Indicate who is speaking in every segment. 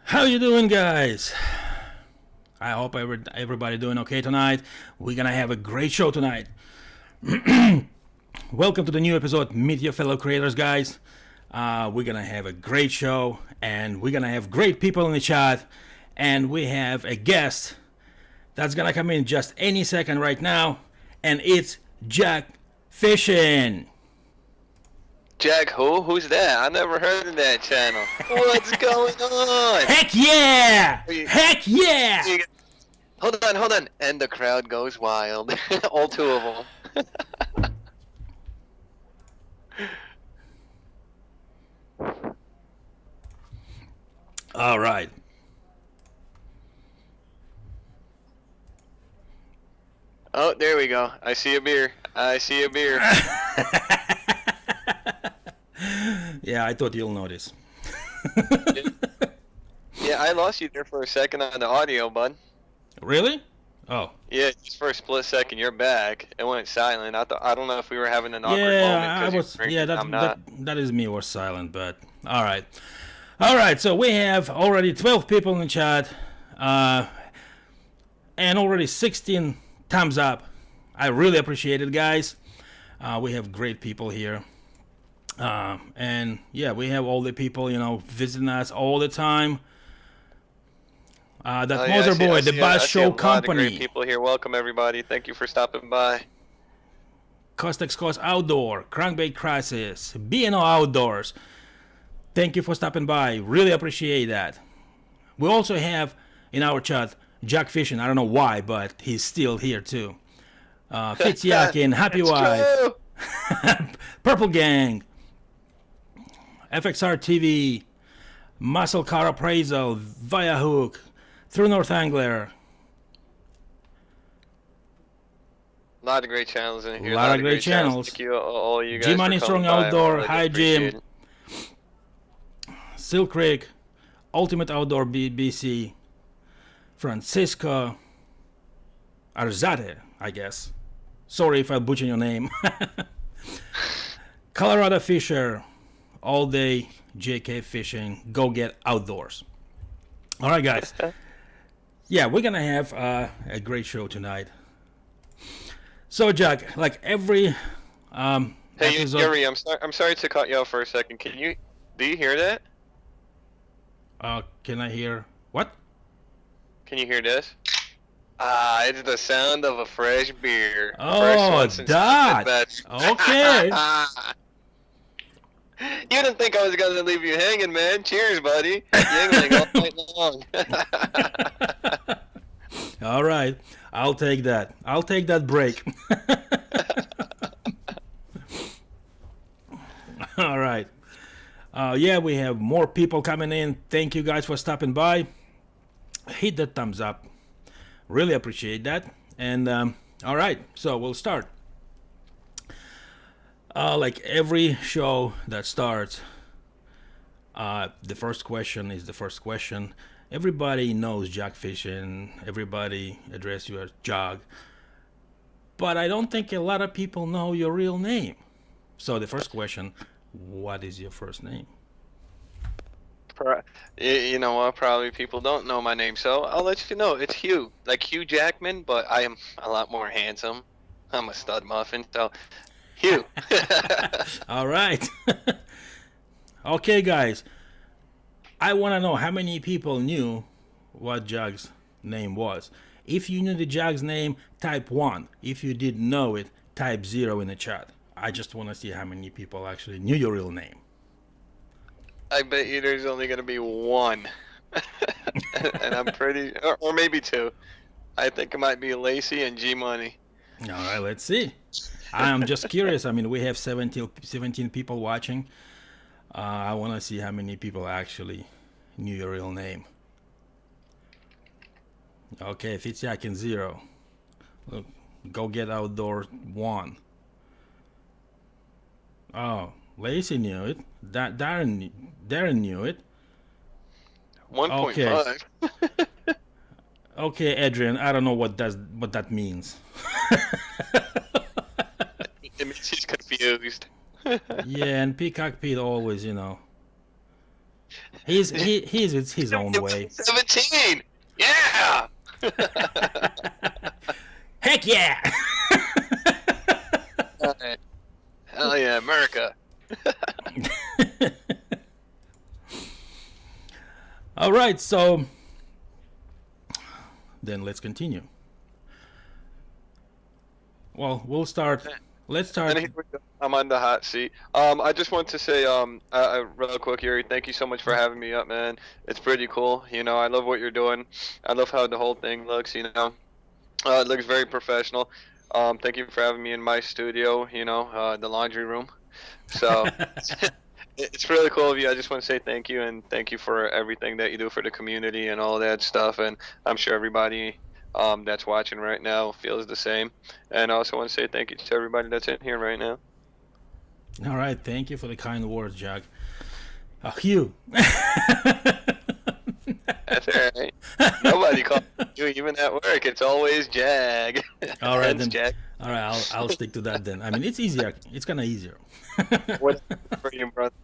Speaker 1: How you doing, guys? I hope everybody doing okay tonight. We're gonna have a great show tonight. Welcome to the new episode. Meet your fellow creators, guys. We're gonna have a great show, and we're gonna have great people in the chat, and we have a guest that's gonna come in just any second right now, and it's JAG Fishing.
Speaker 2: Jag who? Who's that? I never heard of that channel. What's going on?
Speaker 1: Heck yeah! Heck yeah!
Speaker 2: Hold on. And the crowd goes wild. All two of them.
Speaker 1: All right.
Speaker 2: Oh, there we go. I see a beer.
Speaker 1: Yeah, I thought you'll notice.
Speaker 2: Yeah, I lost you there for a second on the audio, bud.
Speaker 1: Really? Oh.
Speaker 2: Yeah, just for a split second, you're back. It went silent. I don't know if we were having an awkward moment.
Speaker 1: I was. Yeah, that is me was silent, but all right. All right, so we have already 12 people in the chat, and already 16 thumbs up. I really appreciate it, guys. We have great people here. And yeah, we have all the people, visiting us all the time. Mother Boy, the Buzz Show Company.
Speaker 2: A lot of great people here. Welcome, everybody. Thank you for stopping by.
Speaker 1: Costex Coast Outdoor, Crankbait Crisis, B&O Outdoors. Thank you for stopping by. Really appreciate that. We also have in our chat JAG Fishing. I don't know why, but he's still here too. Fitzyakin, Happy Wife, Purple Gang, FXR TV, Muscle Car Appraisal, Via Hook, Through North Angler.
Speaker 2: A lot of great channels in here.
Speaker 1: A lot of great channels.
Speaker 2: Thank you, all you guys.
Speaker 1: G-Money Strong Outdoor, Hi Jim, Silk Creek, Ultimate Outdoor BC, Francisco Arzate, I guess. Sorry if I butcher your name. Colorado Fisher, All Day JK Fishing, Go Get Outdoors. All right, guys. Yeah, we're gonna have a great show tonight. So, Jack, like every
Speaker 2: hey,
Speaker 1: episode...
Speaker 2: Gary, I'm sorry to cut you off for a second. Do you hear that?
Speaker 1: Can I hear what?
Speaker 2: Can you hear this? It's the sound of a fresh beer.
Speaker 1: Oh, that. Okay.
Speaker 2: You didn't think I was gonna leave you hanging, man. Cheers, buddy. Yingling all night long.
Speaker 1: All right, I'll take that. I'll take that break. All right. Yeah, we have more people coming in. Thank you guys for stopping by. Hit the thumbs up. Really appreciate that. And all right, so we'll start. Like every show that starts, the first question is the first question. Everybody knows JAG Fishing. Everybody address you as JAG. But I don't think a lot of people know your real name. So the first question, what is your first name?
Speaker 2: You know what? Probably people don't know my name, so I'll let you know. It's Hugh, like Hugh Jackman, but I am a lot more handsome. I'm a stud muffin, so Hugh.
Speaker 1: All right. Okay, guys. I want to know how many people knew what JAG's name was. If you knew the JAG's name, type 1. If you didn't know it, type 0 in the chat. I just want to see how many people actually knew your real name.
Speaker 2: I bet you there's only going to be one. And I'm pretty... Or maybe two. I think it might be Lacey and G-Money.
Speaker 1: All right, let's see. I'm just curious. I mean, we have 17 people watching. I want to see how many people actually knew your real name. Okay, Fitzyakin 0. Look, Go Get Outdoor 1. Oh, Lacey knew it. Darren knew it.
Speaker 2: 1.5.
Speaker 1: Okay. Okay, Adrian, I don't know what that means.
Speaker 2: It means he's confused.
Speaker 1: Yeah, and Peacock Pete always, He's it's his own way.
Speaker 2: 17. Yeah.
Speaker 1: Heck yeah!
Speaker 2: All right. Hell yeah, America.
Speaker 1: All right, so then let's continue. Well, we'll start. Let's start.
Speaker 2: And here we go. I'm on the hot seat. I just want to say, real quick, Yuri, thank you so much for having me up, man. It's pretty cool. You know, I love what you're doing. I love how the whole thing looks. You know, it looks very professional. Thank you for having me in my studio. You know, the laundry room. So it's really cool of you. I just want to say thank you and thank you for everything that you do for the community and all that stuff. And I'm sure everybody that's watching right now feels the same. And I also want to say thank you to everybody that's in here right now.
Speaker 1: All right, thank you for the kind words, Jack. Hugh.
Speaker 2: That's all right. Nobody calls you even at work. It's always Jag.
Speaker 1: All right then.
Speaker 2: Jag.
Speaker 1: All right, I'll stick to that then. I mean, it's easier. It's kind of easier.
Speaker 2: What for you, brother?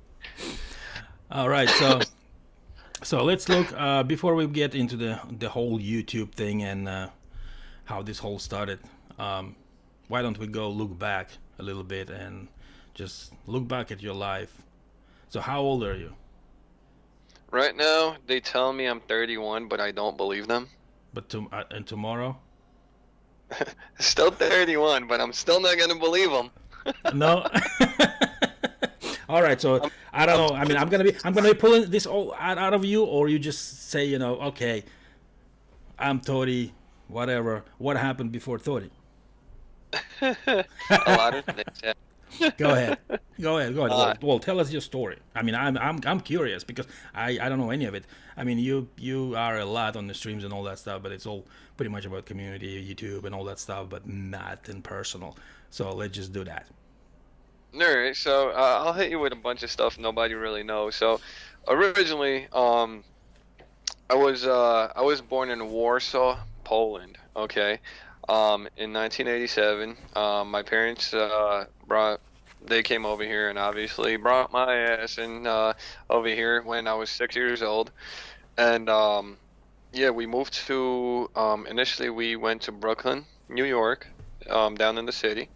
Speaker 1: All right, so let's look before we get into the whole YouTube thing and how this whole started. Why don't we go look back a little bit and just look back at your life? So how old are you?
Speaker 2: Right now, they tell me I'm 31, but I don't believe them.
Speaker 1: But and tomorrow?
Speaker 2: Still 31, but I'm still not gonna believe them.
Speaker 1: No. All right, so I don't know. I mean, I'm gonna be pulling this all out of you, or you just say, you know, okay, I'm 30, whatever. What happened before 30?
Speaker 2: A lot of things. Yeah.
Speaker 1: Go ahead. Go ahead. Well, tell us your story. I mean, I'm curious because I don't know any of it. I mean, you are a lot on the streams and all that stuff, but it's all pretty much about community, YouTube, and all that stuff, but not in personal. So let's just do that.
Speaker 2: Alright, so I'll hit you with a bunch of stuff nobody really knows. So originally, I was born in Warsaw, Poland. Okay, in 1987. My parents they came over here and obviously brought my ass in over here when I was 6 years old. And yeah, we moved to initially we went to Brooklyn, New York, down in the city,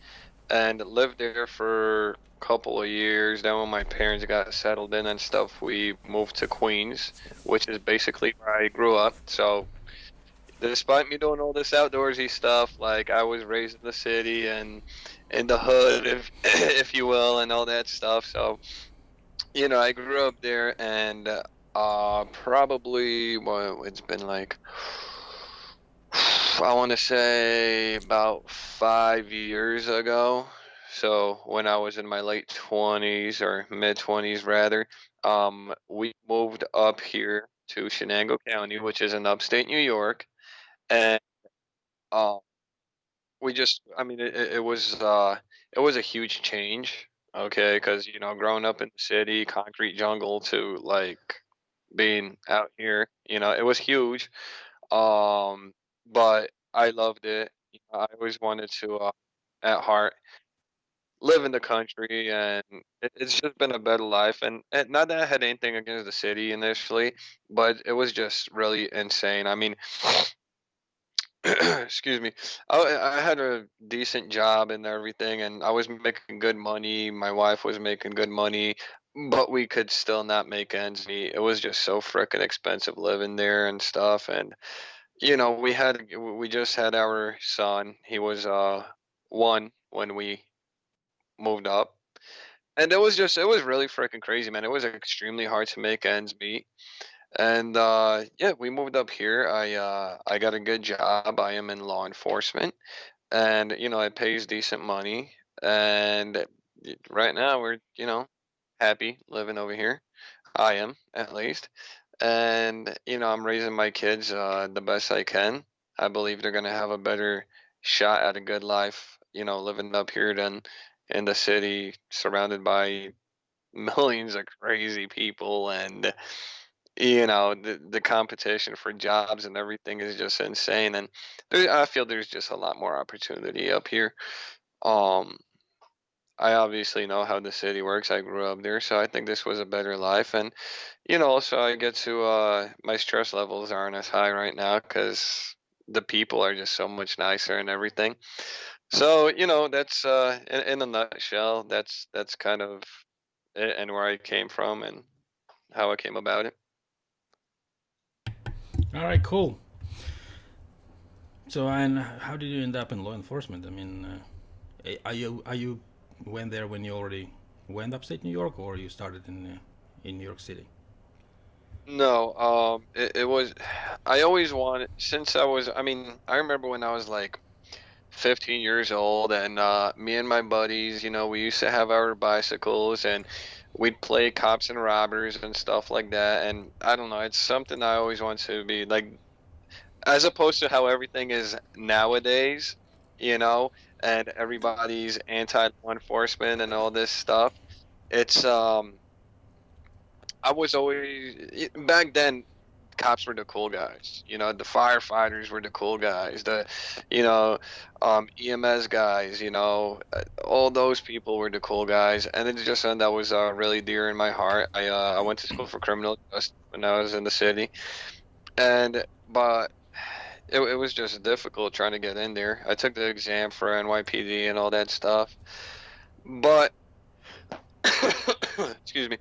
Speaker 2: and lived there for a couple of years. Then when my parents got settled in and stuff, we moved to Queens, which is basically where I grew up. So despite me doing all this outdoorsy stuff, like I was raised in the city and in the hood, if if you will, and all that stuff. So you know, I grew up there, and probably well, it's been like I want to say about 5 years ago. So when I was in my late 20s or mid 20s rather, we moved up here to Shenango County, which is in upstate New York, and um, we just, I mean, it was a huge change, okay, because you know, growing up in the city, concrete jungle to like being out here, you know, it was huge. Um, but I loved it. You know, I always wanted to, at heart, live in the country, and it's just been a better life. And not that I had anything against the city initially, but it was just really insane. I mean, excuse me, I had a decent job and everything, and I was making good money. My wife was making good money, but we could still not make ends meet. It was just so frickin' expensive living there and stuff, and you know, we just had our son. He was 1 when we moved up. And it was really freaking crazy, man. It was extremely hard to make ends meet. And yeah, we moved up here. I got a good job. I am in law enforcement, and you know, it pays decent money. And right now we're, you know, happy living over here. I am, at least. And, you know, I'm raising my kids the best I can. I believe they're going to have a better shot at a good life, you know, living up here than in the city, surrounded by millions of crazy people. And, you know, the competition for jobs and everything is just insane. And I feel there's just a lot more opportunity up here. Um, I obviously know how the city works. I grew up there, so I think this was a better life. And so I get to my stress levels aren't as high right now because the people are just so much nicer and everything. So that's in a nutshell. That's kind of it and where I came from and how I came about it.
Speaker 1: All right, cool. So, and how did you end up in law enforcement? I mean, are you went there when you already went upstate New York, or you started in New York City?
Speaker 2: No, it was. I always wanted since I was. I mean, I remember when I was like 15 years old, and me and my buddies, we used to have our bicycles, and we'd play cops and robbers and stuff like that. And I don't know, it's something I always want to be like, as opposed to how everything is nowadays, you know, and everybody's anti-law enforcement and all this stuff. It's I was always back then cops were the cool guys. The firefighters were the cool guys. The, EMS guys. All those people were the cool guys, and it's just something that was really dear in my heart. I went to school for criminal justice when I was in the city, and but it was just difficult trying to get in there. I took the exam for NYPD and all that stuff, but excuse me.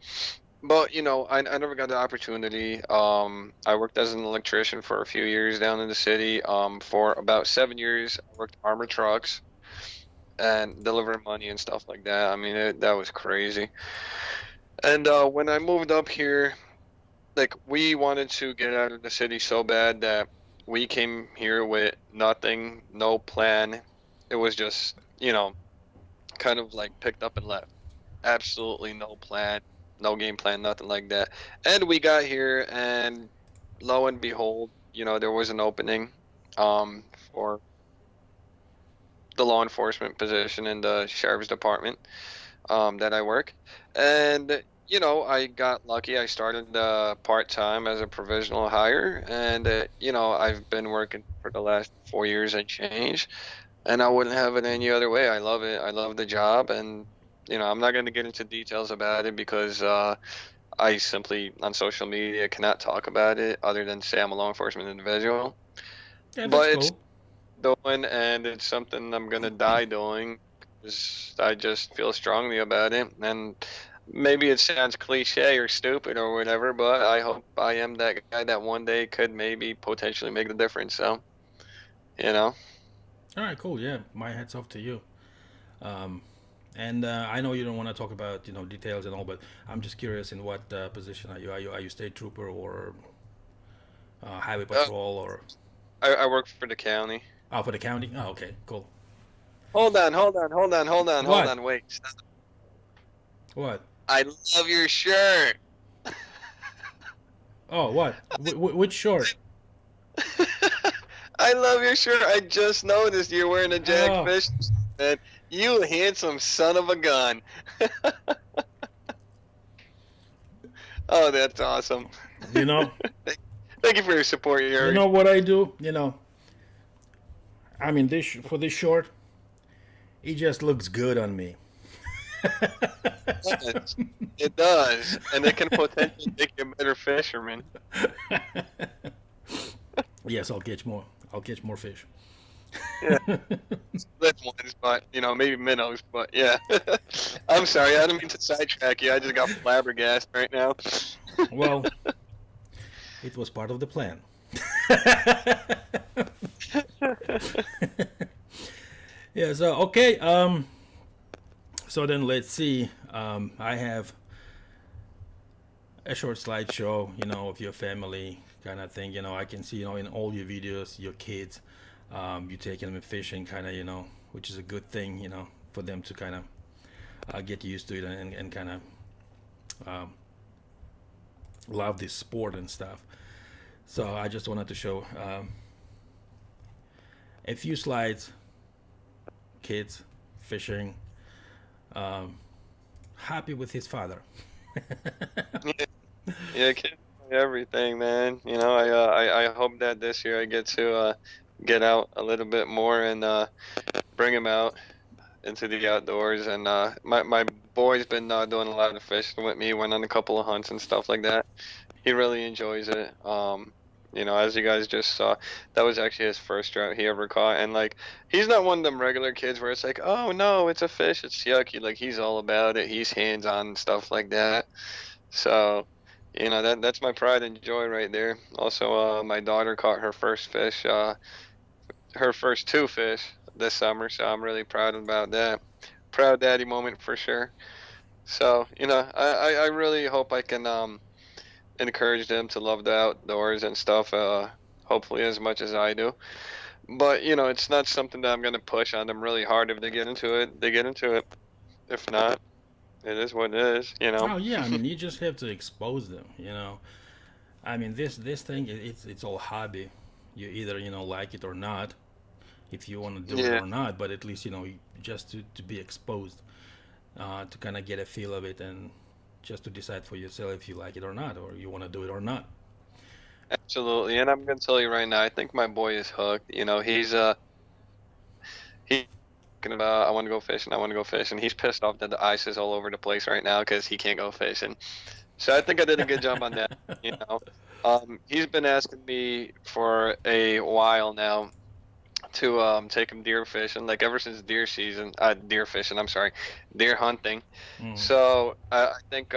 Speaker 2: But I never got the opportunity. I worked as an electrician for a few years down in the city. For about 7 years, I worked armored trucks and delivering money and stuff like that. I mean, that was crazy. And when I moved up here, like we wanted to get out of the city so bad that we came here with nothing, no plan. It was just, kind of like picked up and left. Absolutely no plan, no game plan, nothing like that. And we got here, and lo and behold, there was an opening for the law enforcement position in the sheriff's department that I work. And I got lucky. I started part-time as a provisional hire, and I've been working for the last 4 years and change, and I wouldn't have it any other way. I love it. I love the job, and I'm not going to get into details about it because I simply on social media cannot talk about it other than say I'm a law enforcement individual.
Speaker 1: Yeah, that's
Speaker 2: But it's
Speaker 1: cool.
Speaker 2: doing, and it's something I'm going to die doing because I just feel strongly about it. And maybe it sounds cliche or stupid or whatever, but I hope I am that guy that one day could maybe potentially make the difference. So, you know.
Speaker 1: All right, cool. Yeah, my hats off to you. Um, and I know you don't want to talk about details and all, but I'm just curious, in what position are you? Are you state trooper or highway
Speaker 2: Uh,
Speaker 1: patrol or
Speaker 2: I work for the county.
Speaker 1: for the county? Oh, okay, cool.
Speaker 2: Hold on, hold on, hold on, hold on, hold
Speaker 1: What?
Speaker 2: on. Wait. Stop.
Speaker 1: What?
Speaker 2: I love your shirt.
Speaker 1: Oh, what? Which short?
Speaker 2: I love your shirt. I just noticed you're wearing a JAG
Speaker 1: Oh,
Speaker 2: Fishing, man. You handsome son of a gun. Oh, that's awesome.
Speaker 1: you know,
Speaker 2: Thank you for your support,
Speaker 1: you
Speaker 2: Yuri.
Speaker 1: know what I do. I mean, for this short, it just looks good on me.
Speaker 2: Yes, it does, and it can potentially make you a better fisherman.
Speaker 1: Yes, I'll catch more. I'll catch more fish.
Speaker 2: Yeah, split ones, but maybe minnows. But yeah, I'm sorry, I didn't mean to sidetrack you. I just got flabbergasted right now.
Speaker 1: Well, it was part of the plan. Yeah. So okay. So then let's see. I have a short slideshow, of your family kind of thing. I can see, in all your videos, your kids, you taking them fishing, kind of, which is a good thing, for them to kind of get used to it and kind of um, love this sport and stuff. So I just wanted to show a few slides, kids fishing, um, happy with his father.
Speaker 2: Yeah, yeah, kids are everything, man. I hope that this year I get to get out a little bit more and bring him out. into the outdoors, and my boy's been doing a lot of fishing with me. Went on a couple of hunts and stuff like that. He really enjoys it. As you guys just saw, that was actually his first trout he ever caught, and like he's not one of them regular kids where it's like, oh no, it's a fish, it's yucky. Like he's all about it. He's hands on and stuff like that. So, that's my pride and joy right there. Also, my daughter caught her first fish, her first two fish this summer, so I'm really proud about that. Proud daddy moment for sure. So, I really hope I can encourage them to love the outdoors and stuff, hopefully as much as I do. But, it's not something that I'm gonna push on them really hard. If they get into it, they get into it. If not, it is what it is.
Speaker 1: Oh yeah, I mean, you just have to expose them. I mean, this thing, it's all hobby. You either like it or not, if you want to do it
Speaker 2: Yeah.
Speaker 1: or not. But at least just to be exposed, to kind of get a feel of it, and just to decide for yourself if you like it or not, or you want to do it or not.
Speaker 2: Absolutely, and I'm gonna tell you right now, I think my boy is hooked. He's talking about I want to go fishing, I want to go fishing. He's pissed off that the ice is all over the place right now because he can't go fishing. So I think I did a good job on that. You know, he's been asking me for a while now to take him deer fishing, like ever since deer season, deer fishing. I'm sorry, deer hunting.
Speaker 1: Mm.
Speaker 2: So I think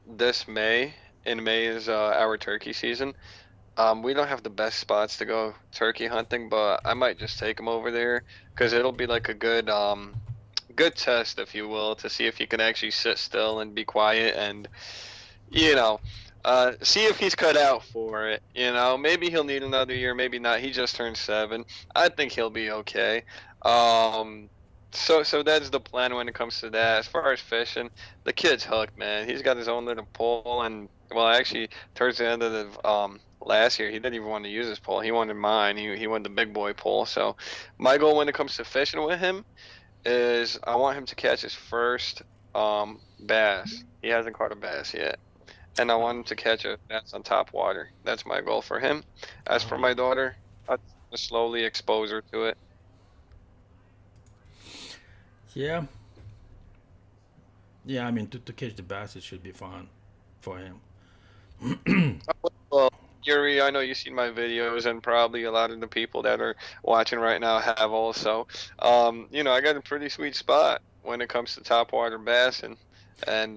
Speaker 2: this May, in May is our turkey season. We don't have the best spots to go turkey hunting, but I might just take him over there because it'll be like a good test, if you will, to see if he can actually sit still and be quiet and you know, see if he's cut out for it. Maybe he'll need another year, maybe not. He just turned 7. I think he'll be okay. Um, so that's the plan when it comes to that. As far as fishing, the kid's hooked, man. He's got his own little pole, and well, actually, towards the end of the last year, he didn't even want to use his pole. He wanted mine. He wanted the big boy pole. So my goal when it comes to fishing with him is I want him to catch his first bass. He hasn't caught a bass yet, and I want him to catch a bass on top water. That's my goal for him. As
Speaker 1: Oh
Speaker 2: for
Speaker 1: yeah,
Speaker 2: my daughter, I just slowly expose her to it.
Speaker 1: yeah, yeah. I mean, to catch the bass, it should be fun for him.
Speaker 2: Well, Yuri, I know you've seen my videos, and probably a lot of the people that are watching right now have also. I got a pretty sweet spot when it comes to top water bass, and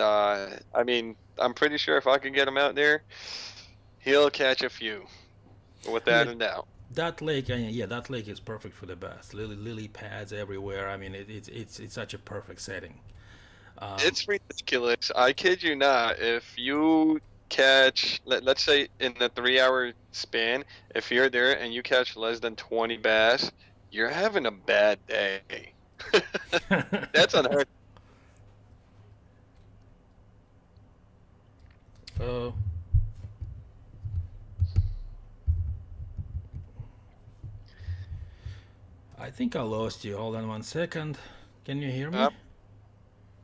Speaker 2: I mean, I'm pretty sure if I could get him out there, he'll catch a few,
Speaker 1: Yeah,
Speaker 2: without a doubt.
Speaker 1: that lake, yeah, that lake is perfect for the bass. Lily pads everywhere. I mean, it's such a perfect setting. Um,
Speaker 2: It's ridiculous. I kid you not. If you catch, let's say in the 3 hour span, if you're there and you catch less than 20 bass, you're having a bad day. That's unheard.
Speaker 1: uh, I think I lost you. Hold on 1 second. Can you hear me?
Speaker 2: Of.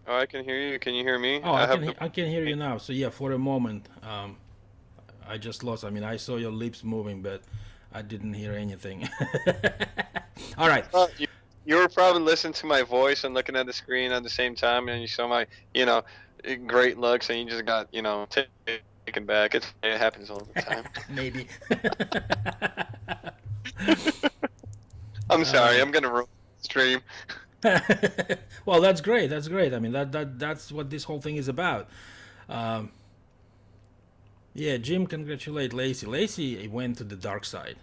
Speaker 2: Oh, I can hear you. Can you hear me?
Speaker 1: Oh,
Speaker 2: I have the.
Speaker 1: I can hear you now. So yeah, for a moment, I just lost. I mean, I saw your lips moving, but I didn't hear anything. All right.
Speaker 2: You were probably listening to my voice and looking at the screen at the same time, and you saw my, you know, great looks, and you just got, taken back. It happens all the time.
Speaker 1: Maybe.
Speaker 2: I'm sorry.
Speaker 1: uh,
Speaker 2: I'm gonna ruin the stream.
Speaker 1: well, that's great. That's great. I mean, that's what this whole thing is about. Um, yeah, Jim, congratulate Lacey. Lacey went to the dark side.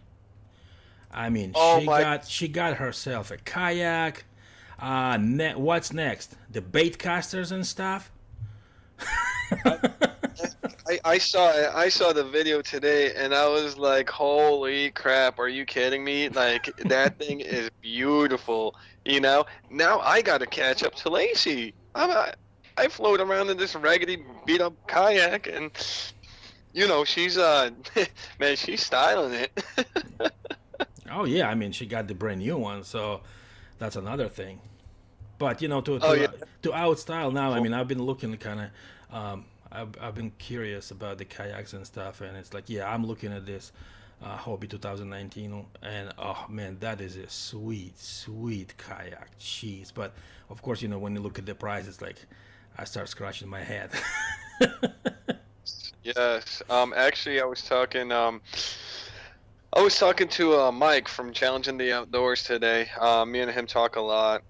Speaker 1: I mean,
Speaker 2: Oh my!
Speaker 1: she got herself a kayak. What's next? The bait casters and stuff.
Speaker 2: I, I saw the video today, and I was like, "Holy crap! Are you kidding me? Like that thing is beautiful." Now I got to catch up to Lacey. I float around in this raggedy, beat up kayak, and she's man, she's styling it.
Speaker 1: Oh yeah, I mean, she got the brand new one, so that's another thing. But
Speaker 2: Oh yeah.
Speaker 1: to out style now. I
Speaker 2: Cool.
Speaker 1: mean, I've been looking kind of. I've been curious about the kayaks and stuff, and it's like, yeah, I'm looking at this. Hobby 2019, and oh man, that is a sweet, sweet kayak. Jeez, but of course, when you look at the price, it's like I start scratching my head.
Speaker 2: Yes. Actually, I was talking to Mike from Challenging the Outdoors today. Me and him talk a lot.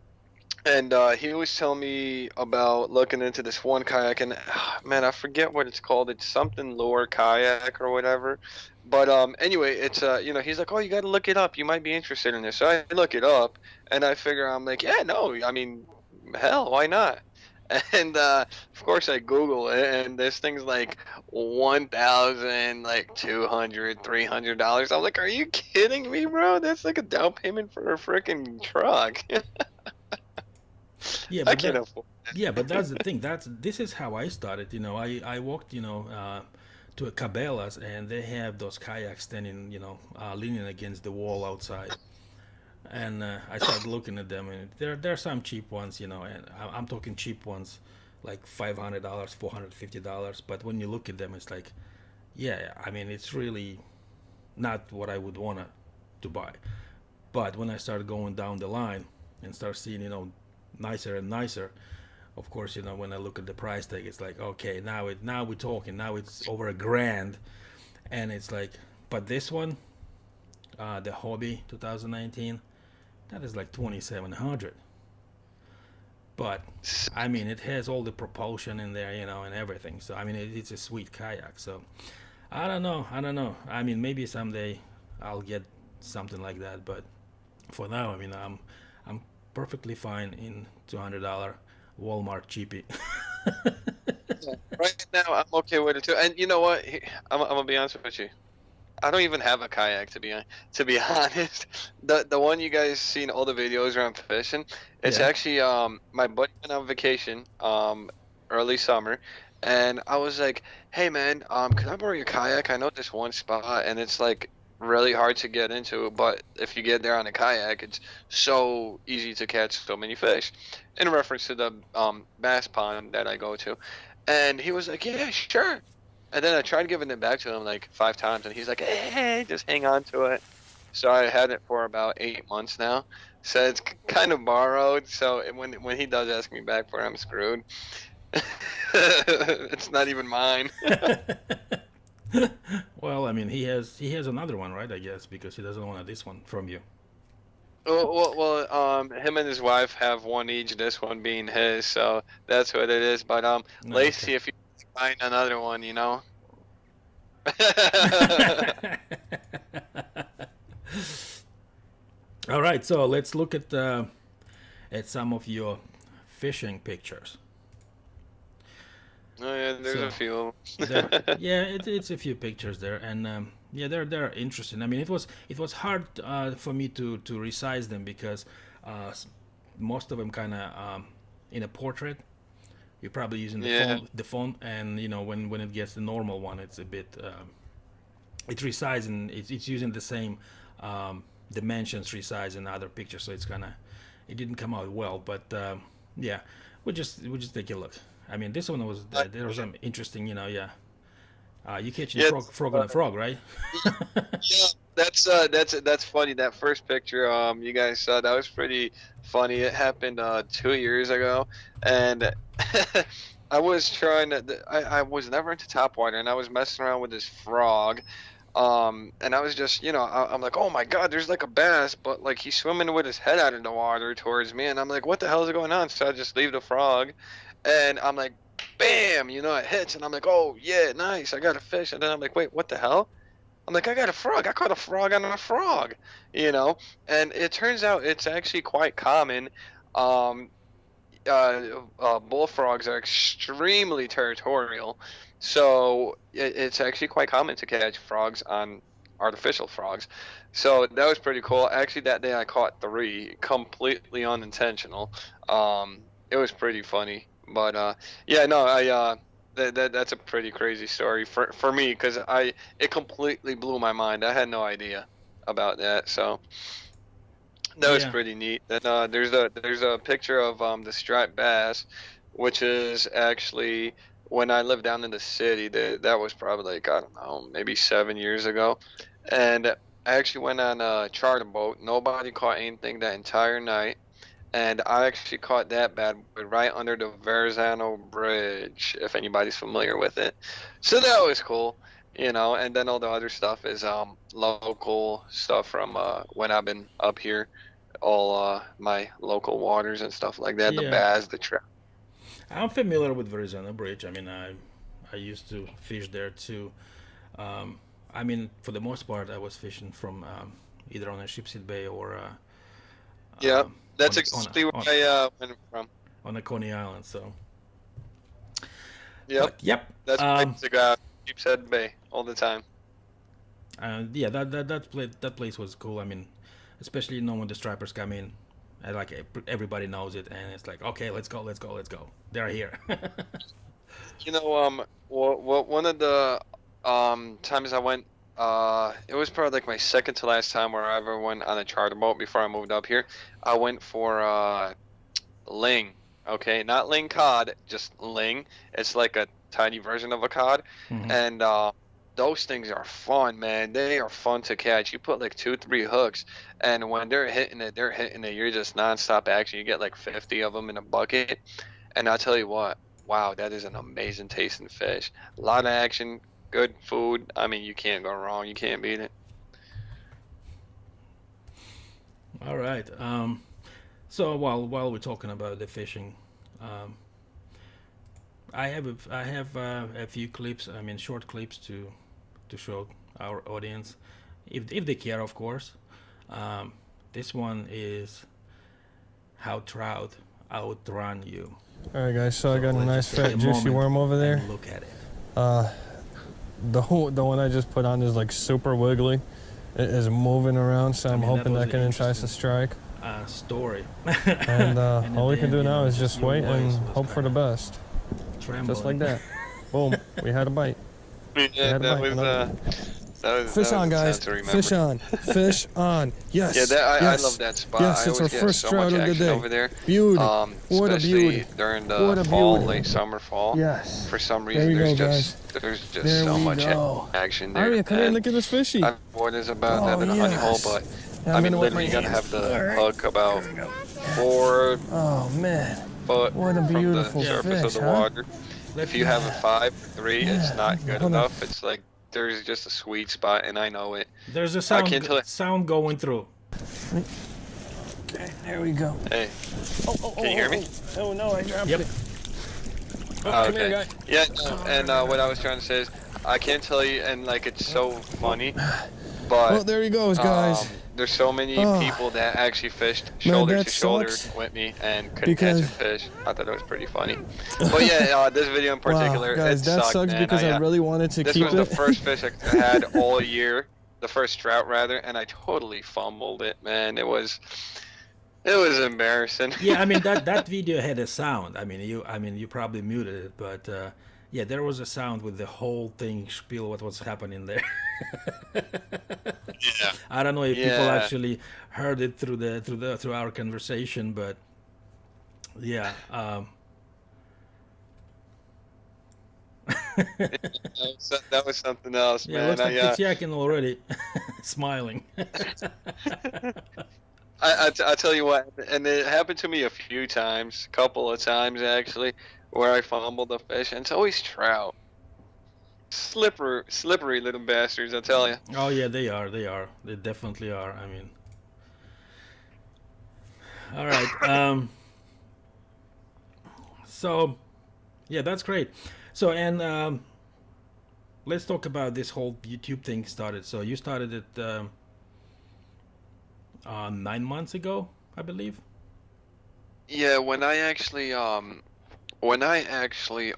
Speaker 2: And he was telling me about looking into this one kayak, and man, I forget what it's called. It's something lure kayak or whatever. But anyway, it's he's like, oh, you got to look it up. You might be interested in this. So I look it up, and I figure I'm like, yeah, no, I mean, hell, why not? And of course, I Google it, and this thing's like 1,000, like $200, $300. I'm like, are you kidding me, bro? That's like a down payment for a freaking truck.
Speaker 1: Yeah,
Speaker 2: I
Speaker 1: but
Speaker 2: can't afford.
Speaker 1: that's the thing. This is how I started. I walked to a Cabela's, and they have those kayaks standing leaning against the wall outside. And I started looking at them, and there are some cheap ones, and I'm talking cheap ones, like $500, $450. But when you look at them, it's like, yeah, I mean, it's really not what I would want to buy. But when I started going down the line and start seeing, nicer and nicer, of course, when I look at the price tag, it's like, okay, now we're talking. Now it's over $1,000, and it's like, but this one, the Hobby 2019, that is like 2,700. But I mean, it has all the propulsion in there, and everything. So I mean, it's a sweet kayak. So I don't know. I mean, maybe someday I'll get something like that. But for now, I mean, I'm perfectly fine in $200 Walmart cheapie.
Speaker 2: Yeah. Right now, I'm okay with it too. And you know what? I'm gonna be honest with you. I don't even have a kayak to be honest. The one you guys seen all the videos around fishing, it's
Speaker 1: Yeah.
Speaker 2: actually my buddy went on vacation early summer, and I was like, hey man, can I borrow your kayak? I know this one spot, and it's like really hard to get into, but if you get there on a kayak, it's so easy to catch so many fish. In reference to the bass pond that I go to, and he was like, yeah, sure. And then I tried giving it back to him like 5 times, and he's like, "Hey, just hang on to it." So I had it for about 8 months now. So it's kind of borrowed. So when he does ask me back for it, I'm screwed. It's not even mine.
Speaker 1: Well, I mean, he has another one, right? I guess because he doesn't want this one from you.
Speaker 2: Him and his wife have one each. This one being his, so that's what it is. But
Speaker 1: No, okay.
Speaker 2: Lacey, if you find another one, you know.
Speaker 1: All right, so let's look at some of your fishing pictures.
Speaker 2: Oh yeah, there's a
Speaker 1: So
Speaker 2: few.
Speaker 1: yeah, it's a few pictures there, and yeah, they're interesting. I mean, it was hard for me to resize them because uh, most of them kind of in a portrait. You're probably using
Speaker 2: Yeah.
Speaker 1: the phone, and when it gets the normal one, it's a bit it's resizing. It's using the same dimensions resize in other pictures, so it's kind of it didn't come out well. But yeah, we just take a look. I mean, this one was there was some interesting, yeah. You catching
Speaker 2: Yeah,
Speaker 1: frog on a frog, right?
Speaker 2: yeah, that's funny. That first picture you guys saw, that was pretty funny. It happened 2 years ago, and I was trying to. I was never into topwater, and I was messing around with this frog. And I was just, I'm like, oh my God, there's like a bass, but like he's swimming with his head out of the water towards me, and I'm like, what the hell is going on? So I just leave the frog, and I'm like, bam, it hits, and I'm like, oh yeah, nice, I got a fish, and then I'm like, wait, what the hell? I'm like, I got a frog. I caught a frog on a frog, you know? And it turns out it's actually quite common. Um, Bullfrogs are extremely territorial, so it's actually quite common to catch frogs on artificial frogs. So that was pretty cool. Actually, that day I caught three, completely unintentional. It was pretty funny, but yeah, no, that's a pretty crazy story for me because I it completely blew my mind. I had no idea about that. So that was
Speaker 1: Yeah.
Speaker 2: pretty neat. Then there's a picture of the striped bass, which is actually when I lived down in the city. That was probably like, I don't know, maybe 7 years ago, and I actually went on a charter boat. Nobody caught anything that entire night. And I actually caught that bad boy right under the Verrazano Bridge, if anybody's familiar with it. So that was cool, and then all the other stuff is local stuff from when I've been up here, all my local waters and stuff like that, the
Speaker 1: Yeah,
Speaker 2: bass, the trout.
Speaker 1: I'm familiar with Verrazano Bridge. I mean, I used to fish there too. I mean, for the most part, I was fishing from either on a Shipshead Bay or
Speaker 2: Yeah,
Speaker 1: on
Speaker 2: that's
Speaker 1: the on
Speaker 2: exactly where
Speaker 1: on
Speaker 2: I went from.
Speaker 1: on the Coney Island. So,
Speaker 2: Yep,
Speaker 1: but yep,
Speaker 2: that's where I used to go out, Sheepshead Bay all the time.
Speaker 1: yeah, that place was cool. I mean, especially when the stripers come in, and like everybody knows it, and it's like, okay, let's go, let's go, let's go. They're here.
Speaker 2: One of the times I went, it was probably like my second to last time where I ever went on a charter boat before I moved up here. I went for ling, okay, not ling cod, just ling. It's like a tiny version of a cod,
Speaker 1: Hmm.
Speaker 2: and those things are fun, man. They are fun to catch. You put like 2, 3 hooks, and when they're hitting it, they're hitting it. You're just nonstop action. You get like 50 of them in a bucket. And I'll tell you what, wow, that is an amazing tasting fish. A lot of action, good food. I mean, you can't go wrong. You can't beat it.
Speaker 1: All right. So while we're talking about the fishing, um, I have a few clips. I mean, short clips to show our audience, if they care, of course. Um, this one is how trout outrun you.
Speaker 3: All right, guys. So I got a
Speaker 1: let's
Speaker 3: nice
Speaker 1: just take
Speaker 3: fat
Speaker 1: a
Speaker 3: juicy
Speaker 1: moment
Speaker 3: worm over there.
Speaker 1: and look at it.
Speaker 3: Uh, the one I just put on is like super wiggly. It is moving around, so I'm
Speaker 1: mean, that
Speaker 3: hoping
Speaker 1: was
Speaker 3: that can
Speaker 1: an
Speaker 3: entice a
Speaker 1: interesting
Speaker 3: strike.
Speaker 1: Story.
Speaker 3: And
Speaker 1: And
Speaker 3: all we
Speaker 1: at
Speaker 3: can
Speaker 1: the
Speaker 3: do
Speaker 1: end,
Speaker 3: now is just
Speaker 1: your
Speaker 3: wait and
Speaker 1: voice was
Speaker 3: hope for the
Speaker 1: kinda
Speaker 3: best.
Speaker 1: trembling.
Speaker 3: Just like that. Boom. We had a bite. We
Speaker 2: Yeah,
Speaker 3: had a
Speaker 2: that
Speaker 3: bite.
Speaker 2: was
Speaker 3: Another.
Speaker 2: that
Speaker 3: Fish
Speaker 2: was
Speaker 3: on, guys.
Speaker 2: intense to remember.
Speaker 3: Fish on. Fish on. Yes.
Speaker 2: Yeah, I
Speaker 3: Yes.
Speaker 2: love that spot.
Speaker 3: Yes,
Speaker 2: I
Speaker 3: it's our
Speaker 2: always get
Speaker 3: first
Speaker 2: so
Speaker 3: trout
Speaker 2: much
Speaker 3: of the
Speaker 2: action
Speaker 3: day.
Speaker 2: over there.
Speaker 3: Beauty. What a beauty.
Speaker 2: Especially during the
Speaker 3: What a
Speaker 2: fall,
Speaker 3: beauty.
Speaker 2: late summer, fall.
Speaker 3: Yes.
Speaker 2: For some
Speaker 3: There
Speaker 2: reason,
Speaker 3: we go,
Speaker 2: there's just
Speaker 3: There
Speaker 2: so
Speaker 3: we
Speaker 2: much
Speaker 3: go.
Speaker 2: action there.
Speaker 3: Aria, come here and
Speaker 2: And
Speaker 3: look at this fishy.
Speaker 2: I don't know what it's about that
Speaker 3: Oh,
Speaker 2: in a honey hole,
Speaker 3: yes.
Speaker 2: but
Speaker 3: Now
Speaker 2: I
Speaker 3: I'm
Speaker 2: mean,
Speaker 3: gonna wet my
Speaker 2: literally, you gotta
Speaker 3: hands.
Speaker 2: have the
Speaker 3: All right.
Speaker 2: hook about 4
Speaker 3: Oh, man.
Speaker 2: foot
Speaker 3: What a
Speaker 2: from the
Speaker 3: beautiful
Speaker 2: surface of
Speaker 3: fish,
Speaker 2: the
Speaker 3: huh?
Speaker 2: water. If you have a 5 or 3, it's
Speaker 3: Yeah.
Speaker 2: not good
Speaker 3: Hold on.
Speaker 2: enough. It's like there's just a sweet spot, and I know it.
Speaker 1: There's a
Speaker 2: I can't tell it.
Speaker 1: sound going through.
Speaker 3: Okay, there we go.
Speaker 2: Hey,
Speaker 3: Oh,
Speaker 2: can you hear me?
Speaker 3: Oh, no, I dropped
Speaker 1: Yep.
Speaker 3: it. Oh, come here,
Speaker 2: Okay.
Speaker 3: guy.
Speaker 2: Yeah, no, and what I was trying to say is, I can't tell you, and like it's so funny, but
Speaker 3: Oh, there he goes, guys.
Speaker 2: there's so many
Speaker 3: Oh.
Speaker 2: people that actually fished shoulder
Speaker 3: that
Speaker 2: to shoulder
Speaker 3: sucks
Speaker 2: with me and couldn't
Speaker 3: because-
Speaker 2: catch a fish. I thought it was pretty funny. But yeah, this video in particular,
Speaker 3: Wow, guys,
Speaker 2: it
Speaker 3: that
Speaker 2: sucked,
Speaker 3: sucks
Speaker 2: man.
Speaker 3: because I really wanted to
Speaker 2: This
Speaker 3: keep
Speaker 2: was
Speaker 3: it.
Speaker 2: the first fish I had all year, the first trout rather, and I totally fumbled it, man. It was embarrassing.
Speaker 1: Yeah, I mean that video had a sound. I mean you probably muted it, but yeah, there was a sound with the whole thing spiel what was happening there.
Speaker 2: Yeah.
Speaker 1: I don't know if people
Speaker 2: Yeah.
Speaker 1: actually heard it through our conversation, but yeah.
Speaker 2: That was something else,
Speaker 1: Yeah,
Speaker 2: man.
Speaker 1: looks like it's yakking already, smiling.
Speaker 2: I tell you what, and it happened to me a few times, couple of times actually, where I fumbled a fish, and it's always trout. Slippery little bastards, I tell you.
Speaker 1: Oh yeah, they are. They definitely are. I mean, all right. So, yeah, that's great. So, and let's talk about this whole YouTube thing started. So you started it 9 months ago, I believe.
Speaker 2: Yeah, when I actually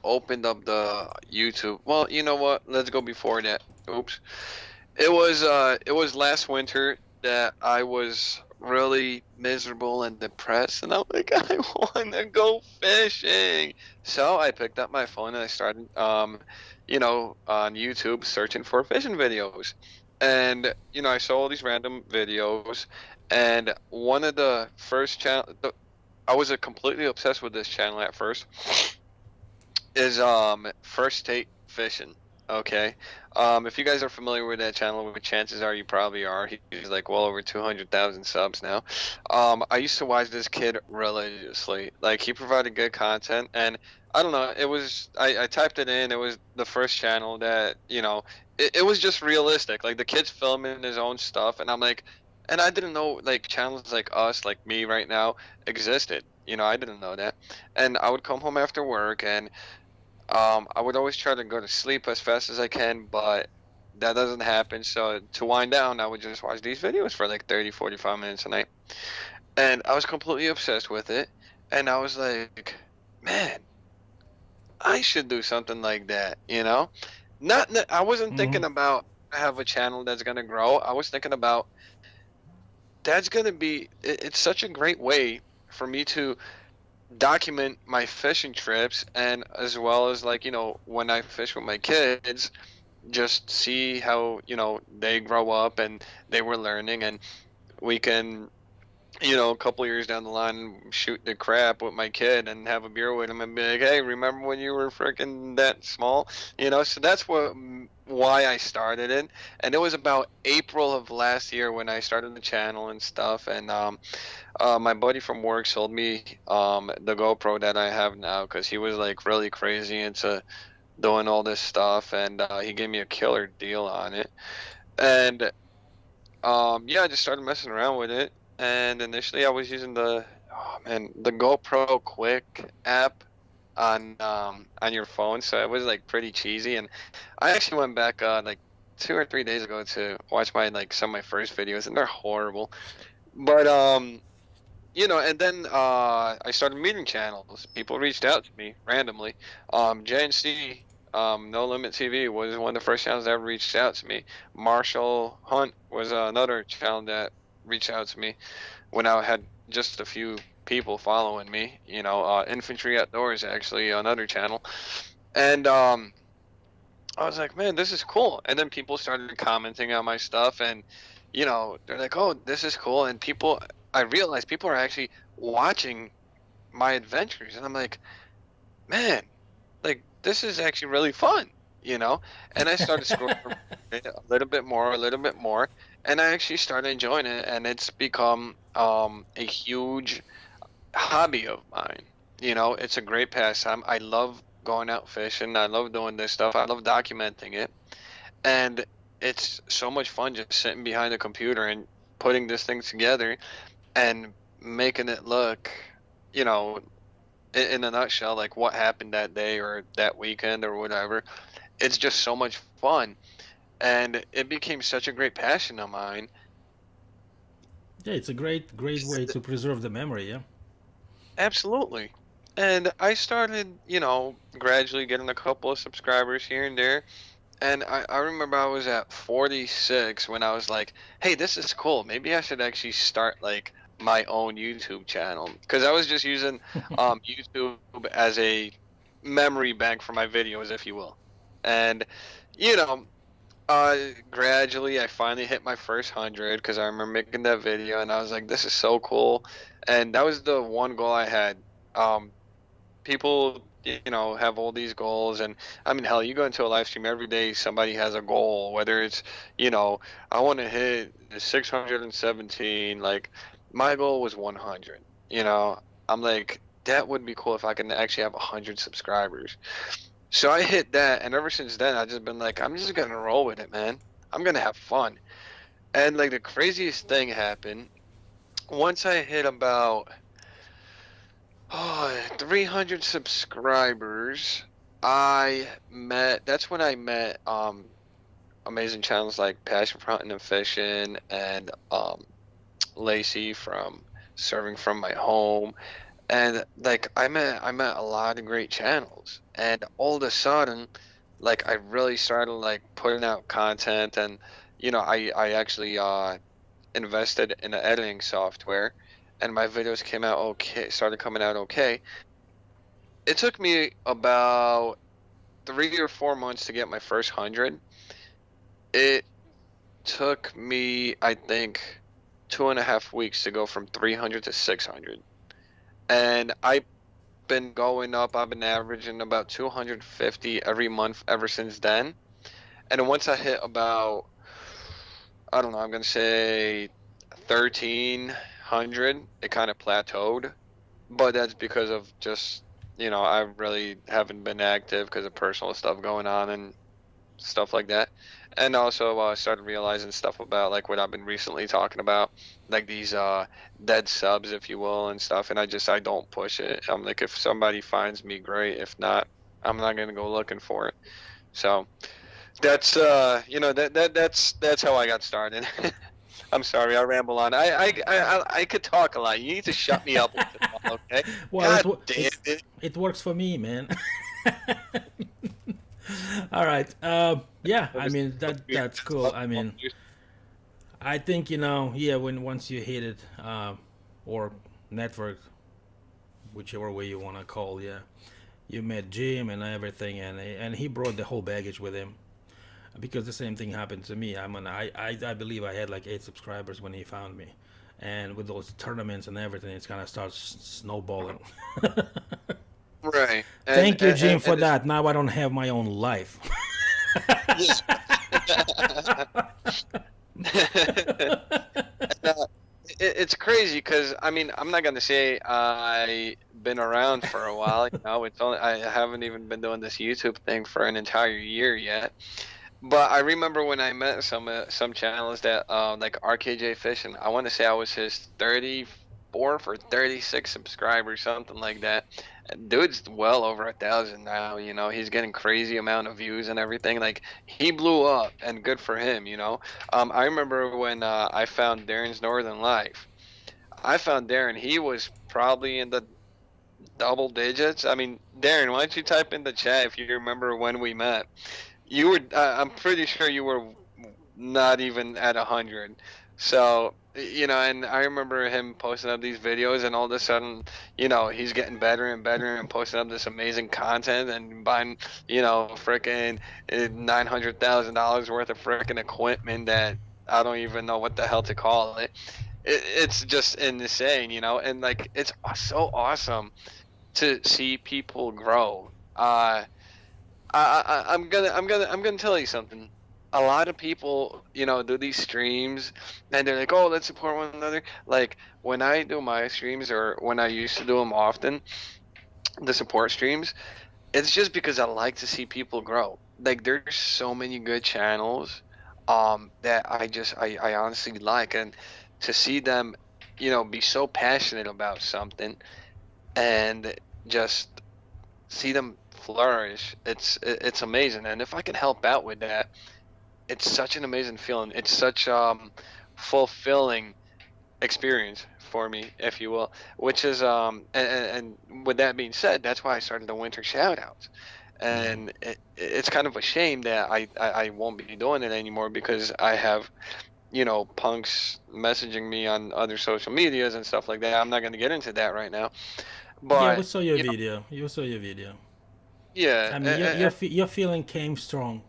Speaker 2: opened up the YouTube, well, you know what? Let's go before that. Oops. It was last winter that I was really miserable and depressed, and I'm like, I want to go fishing. So I picked up my phone and I started, on YouTube searching for fishing videos, and I saw all these random videos, and one of the first channel, I was completely obsessed with this channel at first. is First State Fishing. Okay. If you guys are familiar with that channel, which chances are you probably are, he's like well over 200,000 subs now. I used to watch this kid religiously. Like he provided good content, and I don't know, it was I typed it in. It was the first channel that it was just realistic. Like the kid's filming his own stuff, and I'm like, and I didn't know like channels like us, like me right now, existed. I didn't know that, and I would come home after work and I would always try to go to sleep as fast as I can, but that doesn't happen. So to wind down, I would just watch these videos for like 30, 45 minutes a night. And I was completely obsessed with it. And I was like, man, I should do something like that. I wasn't
Speaker 1: Mm-hmm.
Speaker 2: thinking about I have a channel that's going to grow. I was thinking about that's going to be, it's such a great way for me to document my fishing trips and as well as like, when I fish with my kids just see how they grow up and they were learning and we can a couple years down the line shoot the crap with my kid and have a beer with him and be like, hey, remember when you were freaking that small? So that's why I started it. And it was about April of last year when I started the channel and stuff. And my buddy from work sold me the GoPro that I have now because he was like really crazy into doing all this stuff, and he gave me a killer deal on it. And yeah, I just started messing around with it. And initially, I was using the GoPro Quick app on your phone, so it was like pretty cheesy. And I actually went back like 2 or 3 days ago to watch my like some of my first videos, and they're horrible. But and then I started meeting channels. People reached out to me randomly. JNC, No Limit TV was one of the first channels that ever reached out to me. Marshall Hunt was another channel that reached out to me when I had just a few people following me. Infantry Outdoors actually another channel, and I was like, man, this is cool. And then people started commenting on my stuff, and they're like, oh, this is cool. And I realized people are actually watching my adventures, and I'm like, man, like this is actually really fun, you know. And I started scrolling a a little bit more, and I actually started enjoying it, and it's become a huge hobby of mine. It's a great pastime. I love going out fishing. I love doing this stuff. I love documenting it. And it's so much fun just sitting behind a computer and putting this thing together and making it look, you know, in a nutshell, like what happened that day or that weekend or whatever. It's just so much fun. And it became such a great passion of mine.
Speaker 1: Yeah, it's a great way to preserve the memory. Yeah.
Speaker 2: Absolutely. And I started, gradually getting a couple of subscribers here and there. And I remember I was at 46 when I was like, hey, this is cool. Maybe I should actually start like my own YouTube channel. Because I was just using YouTube as a memory bank for my videos, if you will. And, you know, gradually I finally hit my first 100 because I remember making that video and I was like, this is so cool. And that was the one goal I had. People have all these goals, and I mean, hell, you go into a live stream every day, somebody has a goal, whether it's you know I want to hit the 617. Like my goal was 100. I'm like, that would be cool if I can actually have 100 subscribers. So I hit that, and ever since then I just been like, I'm just gonna roll with it, man. I'm gonna have fun. And like the craziest thing happened once I hit about 300 subscribers. That's when I met amazing channels like Passion for Hunting and Fishing and Lacey from Serving from My Home. And like I met a lot of great channels. And all of a sudden, like I really started like putting out content, and I actually invested in an editing software, and my videos came out okay, started coming out okay. It took me about 3 or 4 months to get my first 100. It took me, I think, 2.5 weeks to go from 300 to 600. And I been going up. I've been averaging about 250 every month ever since then. And then once I hit about, I don't know, I'm gonna say 1,300, it kind of plateaued. But that's because of just, I really haven't been active because of personal stuff going on and stuff like that. And also I started realizing stuff about like what I've been recently talking about, like these dead subs, if you will, and stuff. And I don't push it. I'm like, if somebody finds me, great. If not, I'm not gonna go looking for it. So that's that's how I got started. I'm sorry, I ramble on. I could talk a lot. You need to shut me up, okay?
Speaker 1: Well,
Speaker 2: God damn it.
Speaker 1: it works for me, man. All right. Yeah, I mean that's cool. I mean, I think yeah, when once you hit it, or network, whichever way you want to call, yeah, you met Jim and everything, and he brought the whole baggage with him. Because the same thing happened to me. I believe I had like 8 subscribers when he found me, and with those tournaments and everything, it's kind of starts snowballing.
Speaker 2: Right.
Speaker 1: Thank you, Jim, for that. Now I don't have my own life.
Speaker 2: It's crazy because I mean I'm not gonna say I been around for a while. It's only I haven't even been doing this YouTube thing for an entire year yet. But I remember when I met some channels that like RKJ Fishing. I want to say I was his 34th or 36 subscribers, something like that. And dude's well over 1,000 now. He's getting crazy amount of views and everything. Like he blew up, and good for him. I remember when I found Darren's Northern Life. I found Darren. He was probably in the double digits. I mean, Darren, why don't you type in the chat if you remember when we met? You were, I'm pretty sure you were not even at 100. So, and I remember him posting up these videos, and all of a sudden, he's getting better and better and posting up this amazing content and buying, freaking $900,000 worth of freaking equipment that I don't even know what the hell to call it. It's just insane, and like it's so awesome to see people grow. I'm gonna tell you something. A lot of people, do these streams, and they're like, "Oh, let's support one another." Like when I do my streams, or when I used to do them often, the support streams, it's just because I like to see people grow. Like there's so many good channels, that I honestly like, and to see them, be so passionate about something, and just see them flourish. It's amazing, and if I can help out with that, it's such an amazing feeling. It's such fulfilling experience for me, if you will. Which is and with that being said, that's why I started the winter shoutouts. And it's kind of a shame that I won't be doing it anymore because I have punks messaging me on other social medias and stuff like that. I'm not going to get into that right now,
Speaker 1: Yeah, we
Speaker 2: but
Speaker 1: saw your video. You saw your video.
Speaker 2: yeah,
Speaker 1: I mean, your feeling came strong.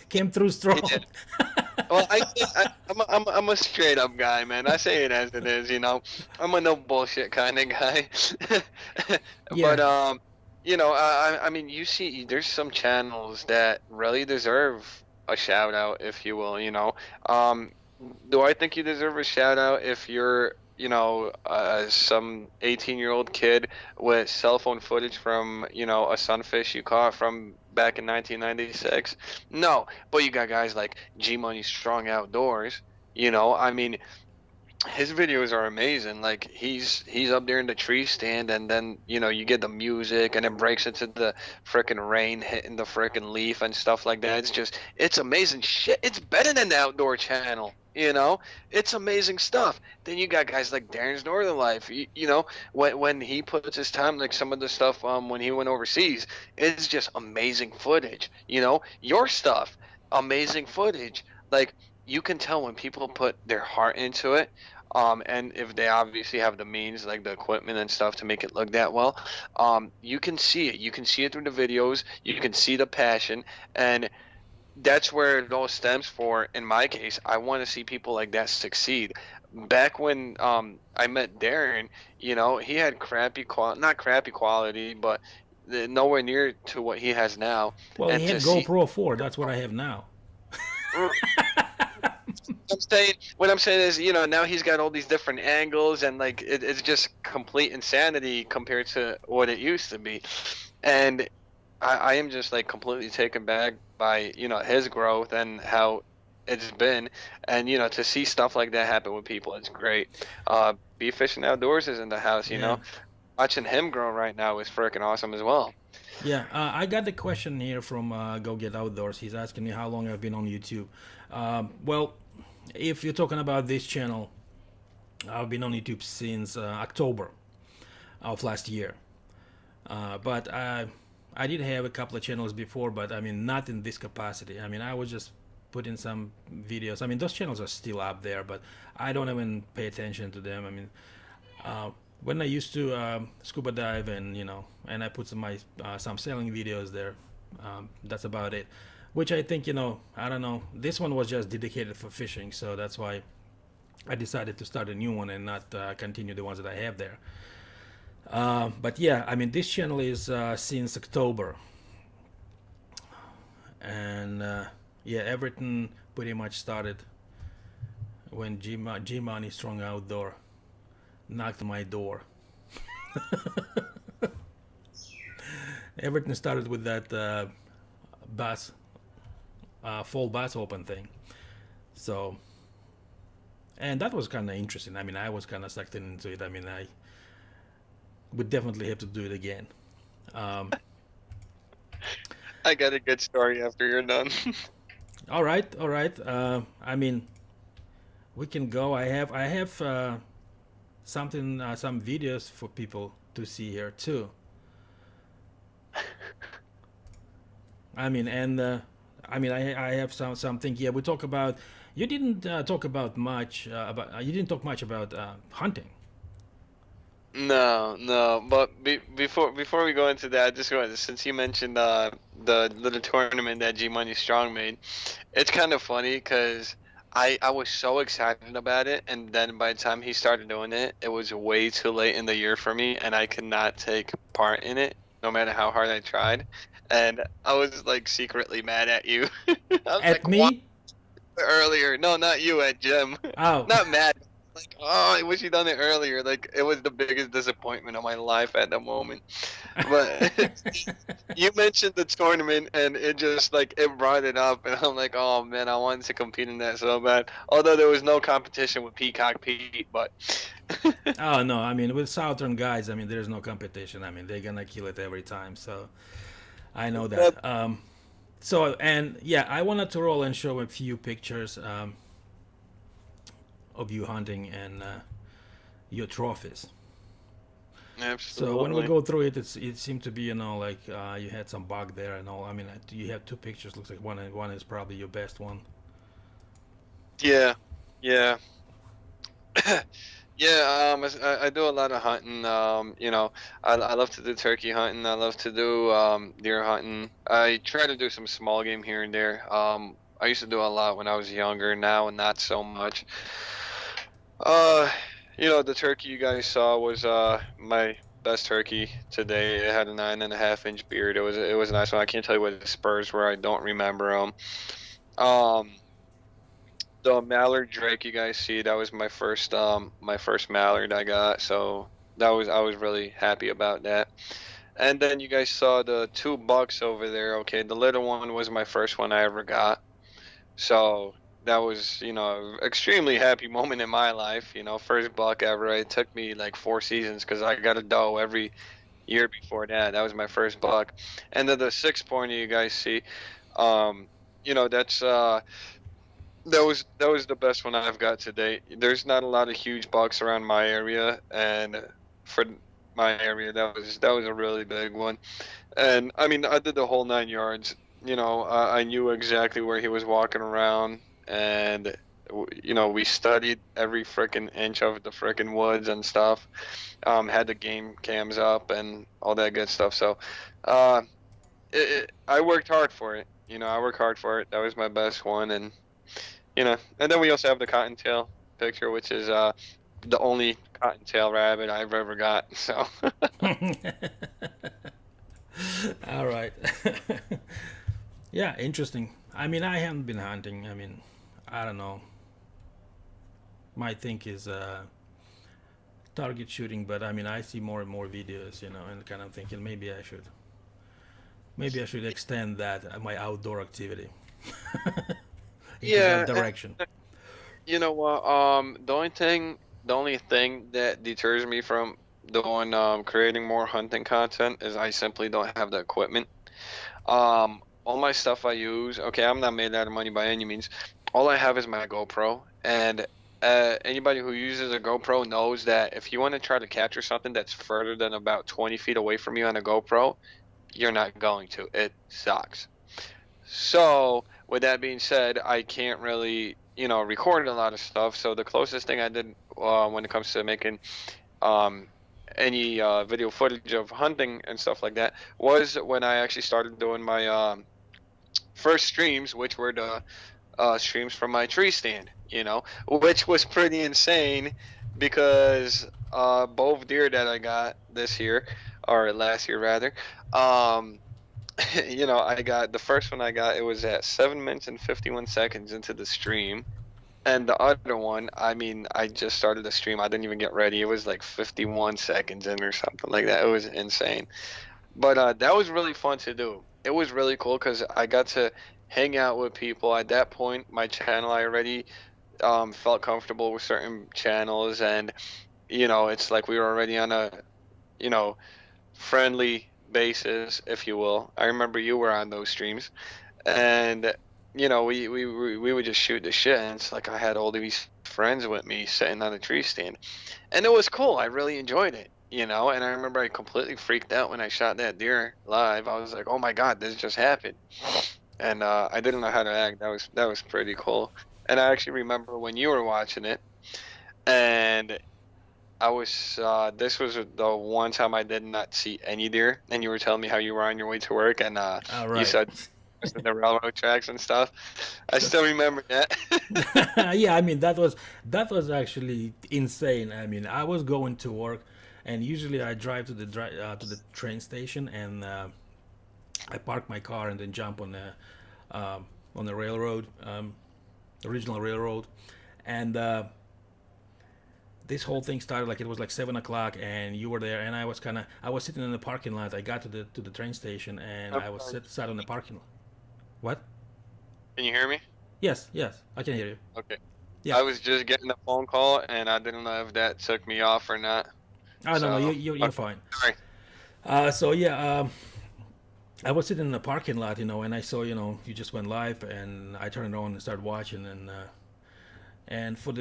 Speaker 1: Came through strong.
Speaker 2: Well, I'm a straight up guy, man. I say it as it is, I'm a no bullshit kind of guy.
Speaker 1: Yeah.
Speaker 2: But I mean, you see, there's some channels that really deserve a shout out, if you will. Do I think you deserve a shout out if you're some 18-year-old kid with cell phone footage from a sunfish you caught from back in 1996? No, but you got guys like G Money Strong Outdoors. I mean, his videos are amazing. Like he's up there in the tree stand, and then you get the music, and it breaks into the freaking rain hitting the freaking leaf and stuff like that. It's amazing shit. It's better than the Outdoor Channel. It's amazing stuff. Then you got guys like Darren's Northern Life. When he puts his time, like some of the stuff when he went overseas, it's just amazing footage. Your stuff, amazing footage. Like you can tell when people put their heart into it, and if they obviously have the means, like the equipment and stuff, to make it look that well, you can see it. You can see it through the videos. You can see the passion, and that's where it all stems for. In my case, I want to see people like that succeed. Back when I met Darren, he had not crappy quality, but nowhere near to what he has now.
Speaker 1: Well, he
Speaker 2: And to
Speaker 1: had
Speaker 2: see,
Speaker 1: GoPro 4. That's what I have now.
Speaker 2: what I'm saying is, now he's got all these different angles, and like it's just complete insanity compared to what it used to be. And I am just like completely taken back by his growth and how it's been, and to see stuff like that happen with people, it's great. Be Fishing Outdoors is in the house.
Speaker 1: Yeah.
Speaker 2: Watching him grow right now is freaking awesome as well.
Speaker 1: Yeah, I got the question here from Go Get Outdoors. He's asking me how long I've been on YouTube. Well, if you're talking about this channel, I've been on YouTube since October of last year. But I did have a couple of channels before, but I mean, not in this capacity. I mean, I was just putting some videos. I mean, those channels are still up there, but I don't even pay attention to them. I mean, when I used to scuba dive, and and I put some sailing videos there. That's about it. Which I think, I don't know. This one was just dedicated for fishing, so that's why I decided to start a new one and not continue the ones that I have there. But yeah, I mean, this channel is since October, and yeah, everything pretty much started when G-Money Strong Outdoor knocked on my door. Everything started with that bass, fall bass open thing. So, and that was kind of interesting. I mean, I was kind of sucked into it. I mean, I would definitely have to do it again.
Speaker 2: I got a good story after you're done.
Speaker 1: All right, all right. I mean, we can go. I have some videos for people to see here too. I mean, and I have something. Yeah, we talk about. You didn't talk about much about. You didn't talk much about hunting.
Speaker 2: No. But before we go into that, I just want, since you mentioned the little tournament that G Money Strong made, it's kind of funny because I was so excited about it, and then by the time he started doing it, it was way too late in the year for me, and I could not take part in it, no matter how hard I tried. And I was like secretly mad at you. I was
Speaker 1: At
Speaker 2: like, why
Speaker 1: me?
Speaker 2: earlier? No, not you, at Jim.
Speaker 1: Oh.
Speaker 2: Not mad. Like, oh, I wish you'd done it earlier. Like, it was the biggest disappointment of my life at the moment. But you mentioned the tournament, and it just like it brought it up, and I'm like, oh man, I wanted to compete in that so bad. Although there was no competition with Peacock Pete, but
Speaker 1: Oh no, I mean, with Southern guys, I mean, there's no competition. I mean, they're gonna kill it every time. So I know that. So, and yeah, I wanted to roll and show a few pictures of you hunting and your trophies.
Speaker 2: absolutely.
Speaker 1: So when we go through it, it seemed to be, like you had some bug there and all. I mean, you have two pictures. Looks like one is probably your best one.
Speaker 2: Yeah, yeah. Yeah, I do a lot of hunting. I love to do turkey hunting. I love to do deer hunting. I try to do some small game here and there. I used to do a lot when I was younger. Now, not so much. Uh, the turkey you guys saw was my best turkey today. It had a 9.5-inch beard. It was a nice one. I can't tell you what the spurs were. I don't remember them. Um, the mallard drake you guys see, that was my first mallard I got, so I was really happy about that. And then you guys saw the two bucks over there. Okay, the little one was my first one I ever got, so that was extremely happy moment in my life. First buck ever. It took me like 4 seasons because I got a doe every year before that. That was my first buck. And then the 6 pointer you guys see, that's that was the best one I've got to date. There's not a lot of huge bucks around my area, and for my area, that was a really big one. And I mean, I did the whole 9 yards. I knew exactly where he was walking around, and we studied every freaking inch of the freaking woods and stuff. Had the game cams up and all that good stuff. So, I worked hard for it. You know, I work hard for it. That was my best one, and you know, and then we also have the cottontail picture, which is the only cottontail rabbit I've ever got. So
Speaker 1: All right. Yeah, interesting. I mean, I haven't been hunting. I mean, I don't know. My thing is target shooting, but I mean, I see more and more videos, you know, and kind of thinking maybe I should extend that my outdoor activity into that
Speaker 2: yeah,
Speaker 1: direction.
Speaker 2: you know what? The only thing that deters me from doing creating more hunting content is I simply don't have the equipment. All my stuff I use, okay, I'm not made out of money by any means. All I have is my GoPro, and anybody who uses a GoPro knows that if you want to try to capture something that's further than about 20 feet away from you on a GoPro, you're not going to. It sucks. So, with that being said, I can't really, you know, record a lot of stuff. So the closest thing I did when it comes to making um, any video footage of hunting and stuff like that was when I actually started doing my first streams, which were the streams from my tree stand, you know, which was pretty insane because both deer that I got this year, or last year rather, um, you know, I got the first one I got, it was at 7 minutes and 51 seconds into the stream. And the other one, I mean, I just started the stream. I didn't even get ready. It was like 51 seconds in or something like that. It was insane. But that was really fun to do. It was really cool because I got to hang out with people. At that point, my channel, I already felt comfortable with certain channels. And, you know, it's like we were already on a, you know, friendly basis, if you will. I remember you were on those streams, and you know we would just shoot the shit. And it's like I had all these friends with me sitting on a tree stand, and it was cool. I really enjoyed it, you know. And I remember I completely freaked out when I shot that deer live. I was like, oh my god, this just happened, and I didn't know how to act. That was pretty cool. And I actually remember when you were watching it, and I was this was the one time I did not see any deer, and you were telling me how you were on your way to work, and
Speaker 1: All
Speaker 2: you
Speaker 1: right.
Speaker 2: said the railroad tracks and stuff. I still remember that.
Speaker 1: Yeah, I mean that was actually insane. I mean, I was going to work, and usually I drive to the train station, and I park my car and then jump on the railroad, the regional railroad, and this whole thing started like it was like 7 o'clock, and you were there, and I was sitting in the parking lot. I got to the train station, and
Speaker 2: I'm
Speaker 1: I was
Speaker 2: sorry.
Speaker 1: sat on the parking lot. What?
Speaker 2: Can you hear me?
Speaker 1: Yes, yes, I can hear you.
Speaker 2: Okay.
Speaker 1: Yeah.
Speaker 2: I was just getting a phone call, and I didn't know if that took me off or not.
Speaker 1: Oh no, no,
Speaker 2: So,
Speaker 1: you're
Speaker 2: okay,
Speaker 1: fine.
Speaker 2: sorry.
Speaker 1: So yeah, I was sitting in the parking lot, and I saw, you just went live, and I turned it on and started watching, and for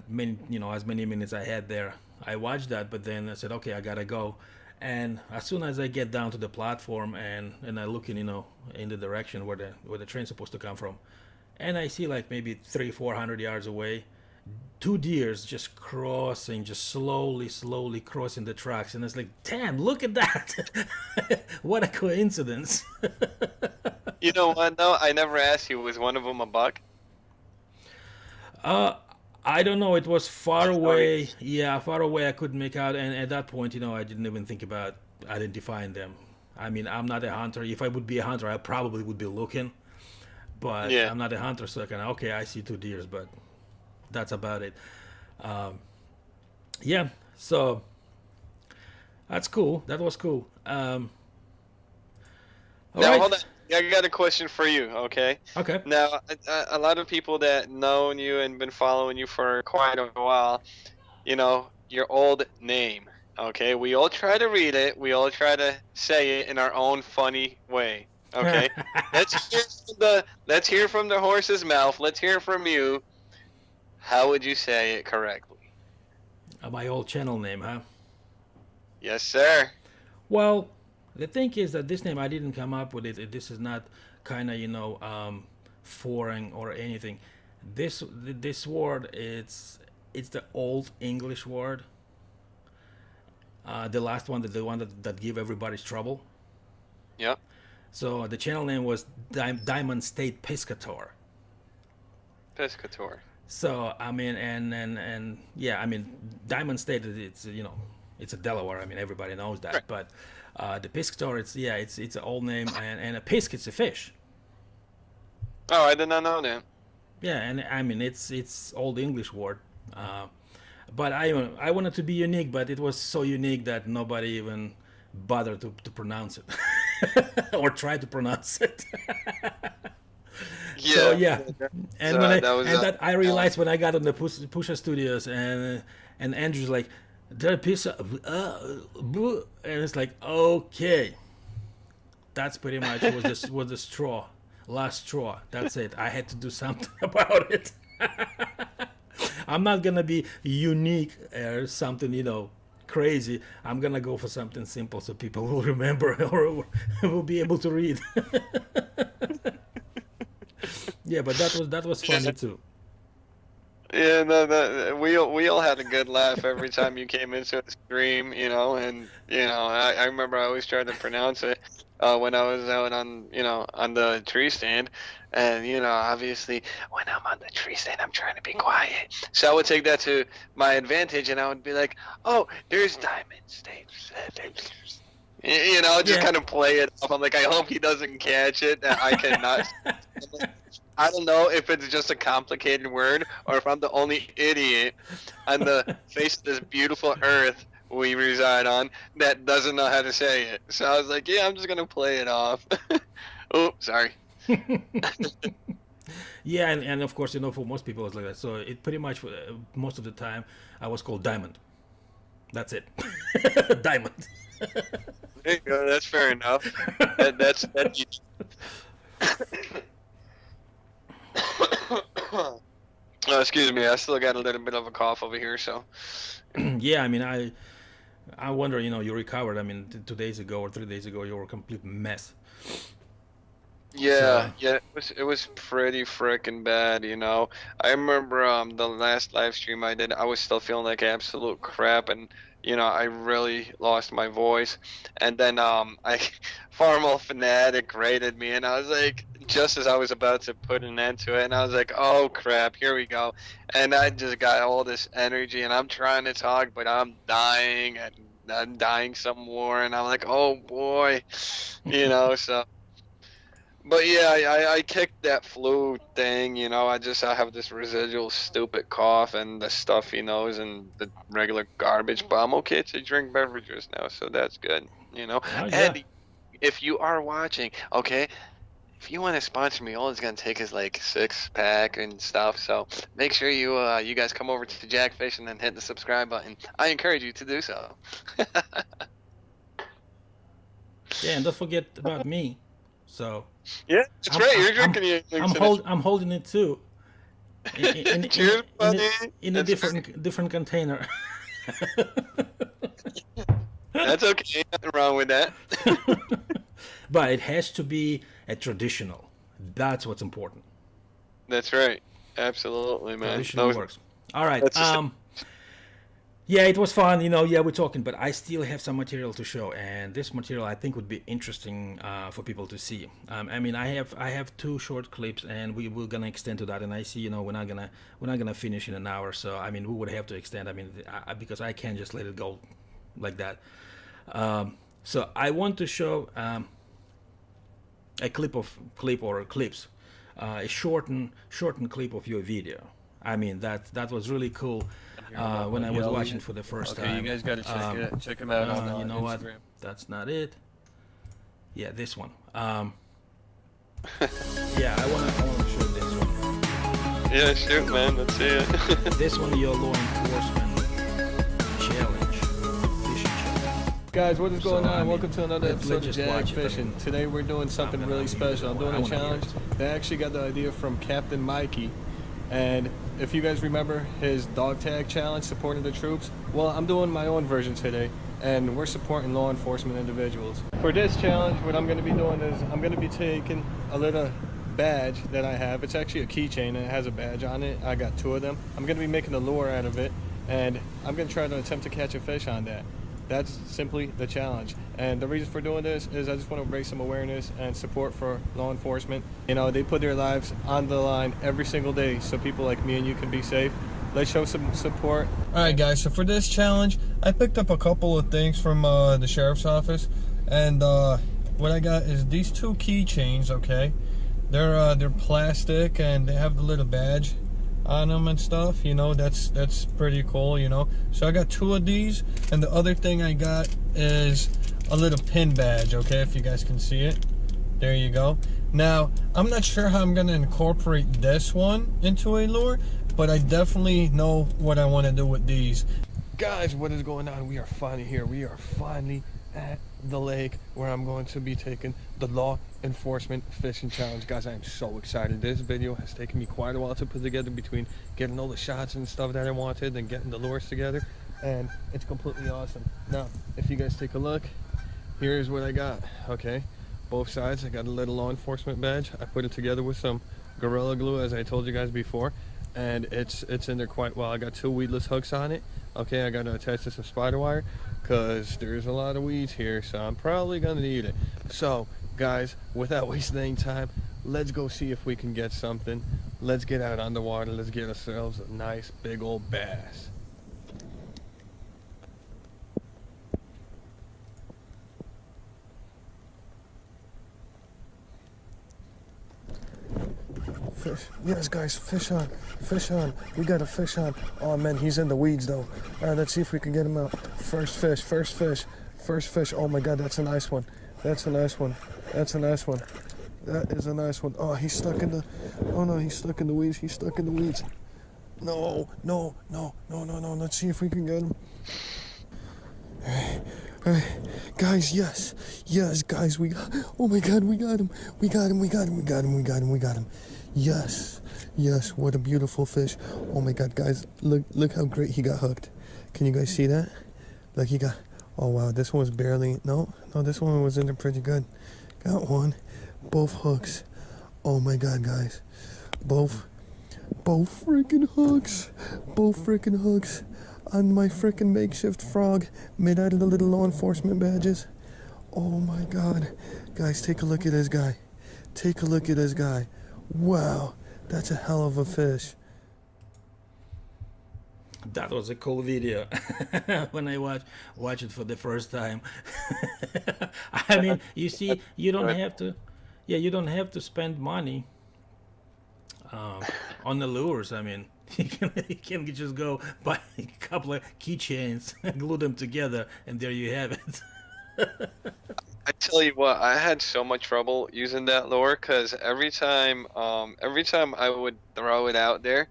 Speaker 1: many, as many minutes I had there, I watched that, but then I said, okay, I gotta go, and as soon as I get down to the platform and I look in the direction where the train's supposed to come from, and I see like maybe 300-400 yards away, two deers just crossing, just slowly crossing the tracks, and it's like, damn, look at that! What a coincidence!
Speaker 2: You know what? though? I never asked you. Was one of them a buck?
Speaker 1: uh, I don't know. It was far
Speaker 2: Sorry.
Speaker 1: away. Yeah, far away. I couldn't make out, and at that point, I didn't even think about identifying them. I mean, I'm not a hunter. If I would be a hunter, I probably would be looking, but
Speaker 2: Yeah.
Speaker 1: I'm not a hunter, so I can, okay, I see two deers, but that's about it. Um, yeah, so that's cool. That was cool. All
Speaker 2: Now
Speaker 1: right.
Speaker 2: hold on. I got a question for you. Okay.
Speaker 1: Okay.
Speaker 2: Now a lot of people that known you and been following you for quite a while, your old name. Okay, we all try to read it. We all try to say it in our own funny way. Okay, let's hear from the horse's mouth. Let's hear from you. How would you say it correctly?
Speaker 1: My old channel name, huh?
Speaker 2: Yes, sir.
Speaker 1: Well, the thing is that this name I didn't come up with it. This is not kind of foreign or anything. This word, it's the old English word. The last one, the one that give everybody's trouble.
Speaker 2: Yep.
Speaker 1: So the channel name was Diamond State Piscator.
Speaker 2: Piscator.
Speaker 1: So I mean, and yeah, I mean, Diamond State, it's it's a Delaware. I mean, everybody knows that.
Speaker 2: Right.
Speaker 1: But the Piscator, it's an old name, and a pisc, it's a fish.
Speaker 2: Oh, I did not know that.
Speaker 1: Yeah, and I mean, it's old English word. But I wanted to be unique, but it was so unique that nobody even bothered to pronounce it or try to pronounce it.
Speaker 2: Yeah.
Speaker 1: So yeah, and I realized
Speaker 2: challenge.
Speaker 1: when I got on the Pusha Studios, and Andrew's like, "There piece of," and it's like, okay, that's pretty much was the last straw. That's it. I had to do something about it. I'm not gonna be unique or something, crazy. I'm gonna go for something simple so people will remember or will be able to read. Yeah, but that was funny too.
Speaker 2: Yeah, no, we all had a good laugh every time you came into the stream, and I remember I always tried to pronounce it when I was out on the tree stand, and obviously when I'm on the tree stand I'm trying to be quiet, so I would take that to my advantage, and I would be like, oh, there's Diamond State. Just kind of play it off. I'm like, I hope he doesn't catch it. That I cannot. I don't know if it's just a complicated word or if I'm the only idiot on the face of this beautiful earth we reside on that doesn't know how to say it. So I was like, yeah, I'm just going to play it off. Oh, sorry.
Speaker 1: Yeah, and of course, for most people it's like that. So it pretty much, most of the time, I was called Diamond. That's it. Diamond.
Speaker 2: There you go. That's fair enough. That's Oh, excuse me. I still got a little bit of a cough over here, so.
Speaker 1: Yeah, I mean, I wonder, you recovered. I mean, 2 days ago or 3 days ago, you were a complete mess.
Speaker 2: Yeah,
Speaker 1: So,
Speaker 2: yeah, it was pretty freaking bad, I remember the last live stream I did, I was still feeling like absolute crap, and I really lost my voice. And then I Formal Fanatic raided me, and I was like, just as I was about to put an end to it, and I was like, oh crap, here we go. And I just got all this energy, and I'm trying to talk, but I'm dying, and I'm dying some more, and I'm like, oh boy, so. But yeah, I kicked that flu thing, I have this residual stupid cough and the stuffy nose and the regular garbage, but I'm okay to drink beverages now, so that's good,
Speaker 1: oh, yeah.
Speaker 2: And if you are watching, okay, if you want to sponsor me, all it's gonna take is like 6-pack and stuff, so make sure you guys come over to JAG Fishing and hit the subscribe button. I encourage you to do so.
Speaker 1: Yeah, and don't forget about me. So.
Speaker 2: Yeah, that's right. You're drinking.
Speaker 1: I'm holding it too.
Speaker 2: Cheers, buddy.
Speaker 1: In a different container.
Speaker 2: That's okay. Nothing wrong with that.
Speaker 1: But it has to be a traditional. That's what's important.
Speaker 2: That's right. Absolutely, man.
Speaker 1: Traditional works. All right. Yeah, it was fun. Yeah, we're talking, but I still have some material to show, and this material I think would be interesting for people to see. I mean, I have 2 short clips, and we're gonna extend to that. And I see, we're not gonna finish in an hour, so I mean, we would have to extend. I mean, because I can't just let it go like that. So I want to show a clip or clips, a shortened clip of your video. I mean, that was really cool. When I was watching for the first time.
Speaker 3: Okay, you guys gotta check him out on
Speaker 1: you know
Speaker 3: Instagram.
Speaker 1: what? That's not it. Yeah, this one. Yeah, I wanna show this one.
Speaker 2: Yeah, shoot, man. Let's see it.
Speaker 1: This one, your law enforcement challenge, fishing challenge.
Speaker 3: Guys, what is going on?
Speaker 1: I mean,
Speaker 3: Welcome to another episode of JAG Fishing.
Speaker 1: I mean,
Speaker 3: Today we're doing something really special. I'm doing a challenge. They actually got the idea from Captain Mikey. And if you guys remember his dog tag challenge supporting the troops, well, I'm doing my own version today, and we're supporting law enforcement individuals. For this challenge, what I'm going to be doing is I'm going to be taking a little badge that I have. It's actually a keychain and it has a badge on it. I got 2 of them. I'm going to be making a lure out of it, and I'm going to try to attempt to catch a fish on that. That's simply the challenge. And the reason for doing this is I just want to raise some awareness and support for law enforcement. You know, they put their lives on the line every single day so people like me and you can be safe. Let's show some support. Alright guys, so for this challenge, I picked up a couple of things from the sheriff's office. And what I got is these 2 keychains, okay? They're plastic and they have the little badge on them and stuff, you know. That's pretty cool, you know. So I got 2 of these, and the other thing I got is a little pin badge, okay, if you guys can see it. There you go. Now, I'm not sure how I'm gonna incorporate this one into a lure, but I definitely know what I want to do with these. Guys, what is going on? We are finally here. We are finally at the lake where I'm going to be taking the law enforcement fishing challenge. Guys, I am so excited. This video has taken me quite a while to put together, between getting all the shots and stuff that I wanted and getting the lures together, and it's completely awesome. Now, if you guys take a look, here's what I got. Okay, both sides I got a little law enforcement badge. I put it together with some Gorilla Glue, as I told you guys before, and it's in there quite well. I got 2 weedless hooks on it. Okay, I got to attach to some spider wire because there's a lot of weeds here, so I'm probably gonna need it. So guys, without wasting any time, let's go see if we can get something. Let's get out on the water. Let's get ourselves a nice big old bass. Fish. Yes, guys, fish on. Fish on. We got a fish on. Oh, man, he's in the weeds, though. All right, let's see if we can get him out. First fish, first fish, first fish. Oh, my God, that's a nice one. That's a nice one. That's a nice one. That is a nice one. Oh, he's stuck in the... Oh, no, he's stuck in the weeds. He's stuck in the weeds. No, no, no, no, no, no. Let's see if we can get him. All right, guys, yes, yes, guys, we got, oh my God, we got him, we got him, we got him, we got him, we got him, we got him. Yes, yes, what a beautiful fish. Oh my God, guys, look how great he got hooked. Can you guys see that? Like he got, oh wow, this one was barely, no, this one was in there pretty good. Got one, both hooks. Oh my God, guys, both freaking hooks, on my freaking makeshift frog made out of the little law enforcement badges. Oh my God. Guys, take a look at this guy. Take a look at this guy. Wow, that's a hell of a fish.
Speaker 1: That was a cool video when I watch it for the first time. I mean, you see, you don't have to spend money on the lures. I mean, you can just go buy a couple of keychains, glue them together, and there you have it.
Speaker 2: I tell you what, I had so much trouble using that lure because every time I would throw it out there,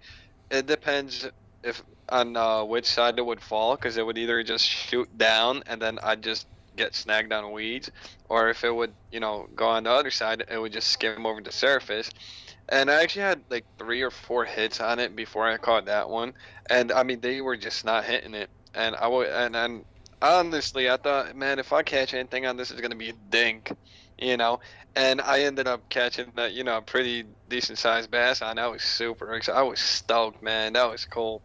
Speaker 2: it depends if on which side it would fall, because it would either just shoot down and then I'd just get snagged on weeds, or if it would, go on the other side, it would just skim over the surface. And I actually had like 3 or 4 hits on it before I caught that one, and I mean they were just not hitting it. And and honestly, I thought, man, if I catch anything on this, it's gonna be a dink, And I ended up catching that, a pretty decent sized bass on. I was super excited. I was stoked, man. That was cool.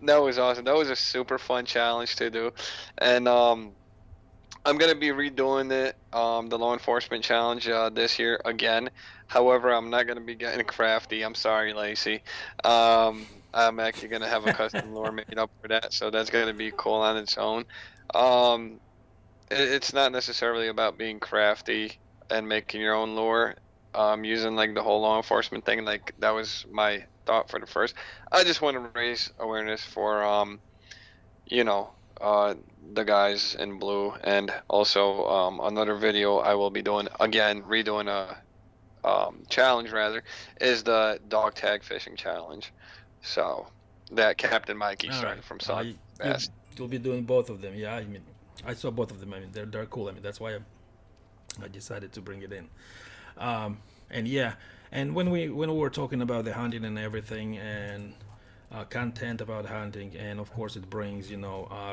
Speaker 2: That was awesome. That was a super fun challenge to do, and I'm gonna be redoing it, the law enforcement challenge this year again. However, I'm not gonna be getting crafty. I'm sorry, Lacey. I'm actually gonna have a custom lure made up for that, so that's gonna be cool on its own. It's not necessarily about being crafty and making your own lure. Using like the whole law enforcement thing, like that was my thought for the first. I just want to raise awareness for the guys in blue, and also another video I will be doing again, redoing a challenge rather, is the dog tag fishing challenge. So that Captain Mikey started from Sun Bass.
Speaker 1: You'll be doing both of them, yeah. I mean, I saw both of them. I mean, they're cool. I mean, that's why I decided to bring it in. And yeah, and when we were talking about the hunting and everything, and content about hunting, and of course it brings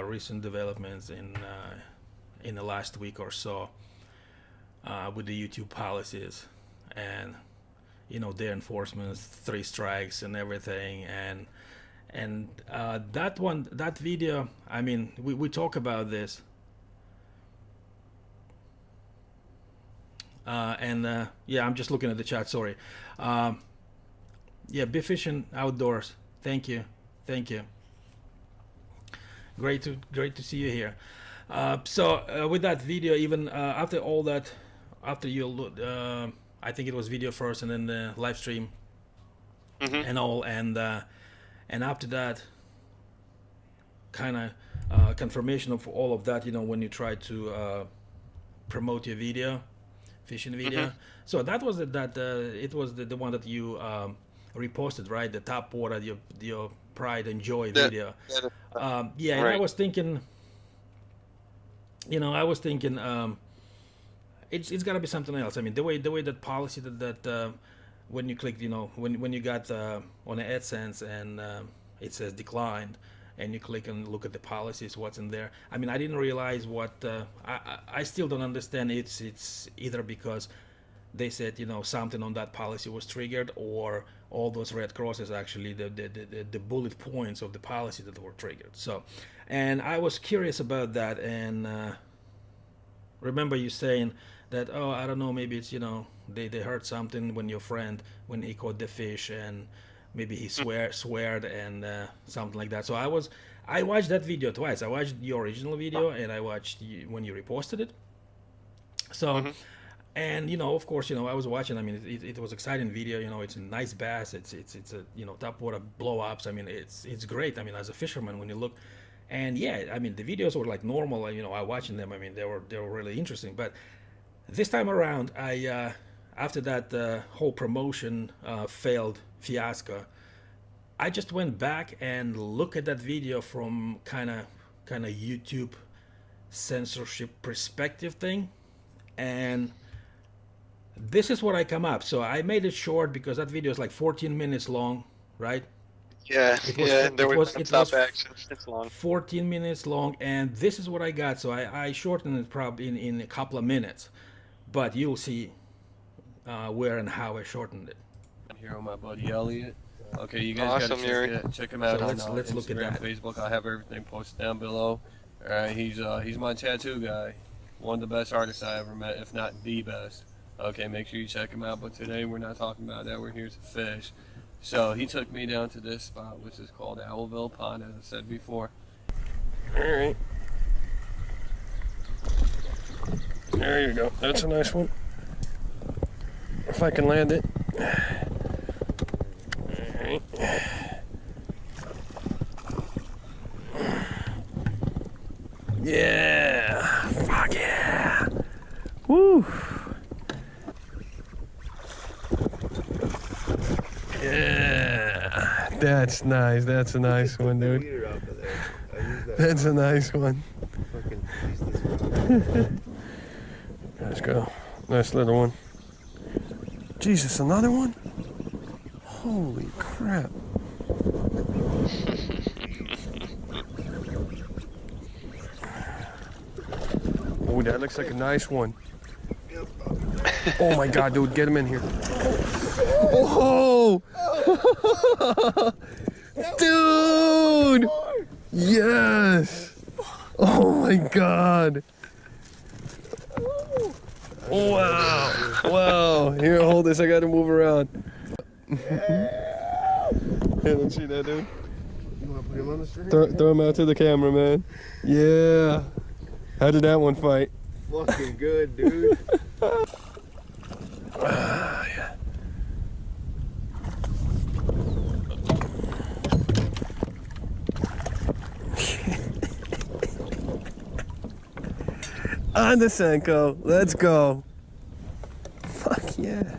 Speaker 1: recent developments in the last week or so with the YouTube policies, and their enforcements, 3 strikes and everything, and that video, I mean, we talk about this Yeah, I'm just looking at the chat. Sorry. Yeah, be fishing outdoors. Thank you. Great to see you here. So with that video, even after all that, after you I think it was video first and then the live stream and all, and after that kind of confirmation of all of that, when you try to promote your video, fishing video. So that was it was the one that you reposted, right? The top water, your pride and joy video. Yeah, and
Speaker 2: right.
Speaker 1: I was thinking, it's got to be something else. I mean, the way that policy that when you click, when you got on the AdSense and it says declined, and you click and look at the policies, what's in there. I mean, I didn't realize what I still don't understand. It's either because they said something on that policy was triggered, or all those red crosses actually the bullet points of the policy that were triggered. So, and I was curious about that, and remember you saying that, oh, I don't know, maybe it's they heard something when your friend, when he caught the fish, and maybe he sweared and something like that. So I watched that video twice. I watched your original video and I watched when you reposted it. So and of course, I was watching. I mean, it was exciting video. It's a nice bass. It's a top water blow ups. I mean, it's great. I mean, as a fisherman, when you look, and yeah, I mean, the videos were like normal. I watching them. I mean, they were really interesting. But this time around, I after that whole promotion failed fiasco, I just went back and looked at that video from kind of YouTube censorship perspective thing, and this is what I come up. So I made it short because that video is like 14 minutes long, right?
Speaker 2: Yeah, there was action. It's long.
Speaker 1: 14 minutes long, and this is what I got. So I shortened it probably in a couple of minutes, but you'll see where and how I shortened it.
Speaker 3: I'm here with my buddy Elliot. Okay, you guys gotta check him out
Speaker 1: so
Speaker 3: on
Speaker 1: let's
Speaker 3: Instagram,
Speaker 1: look at that.
Speaker 3: Facebook. I'll have everything posted down below. All right, he's my tattoo guy, one of the best artists I ever met, if not the best. Okay, make sure you check him out. But today we're not talking about that. We're here to fish. So he took me down to this spot, which is called Owlville Pond, as I said before. All right. There you go. That's a nice one. If I can land it. All right. Yeah. Fuck yeah. Woo. Yeah. That's nice. That's a nice one, dude. That's a nice one. Let's go. Nice little one. Jesus, another one? Holy crap. Oh, that looks like a nice one. Oh my God, dude, get him in here. Oh! Dude! Yes! Oh my God! Wow! Wow! Here, hold this. I gotta move around. Hey, let's see that, dude.
Speaker 4: You wanna put him on the string?
Speaker 3: Throw him out to the camera, man. Yeah. How did that one fight?
Speaker 4: Fucking good, dude.
Speaker 3: Yeah. On the Senko. Let's go. Fuck yeah.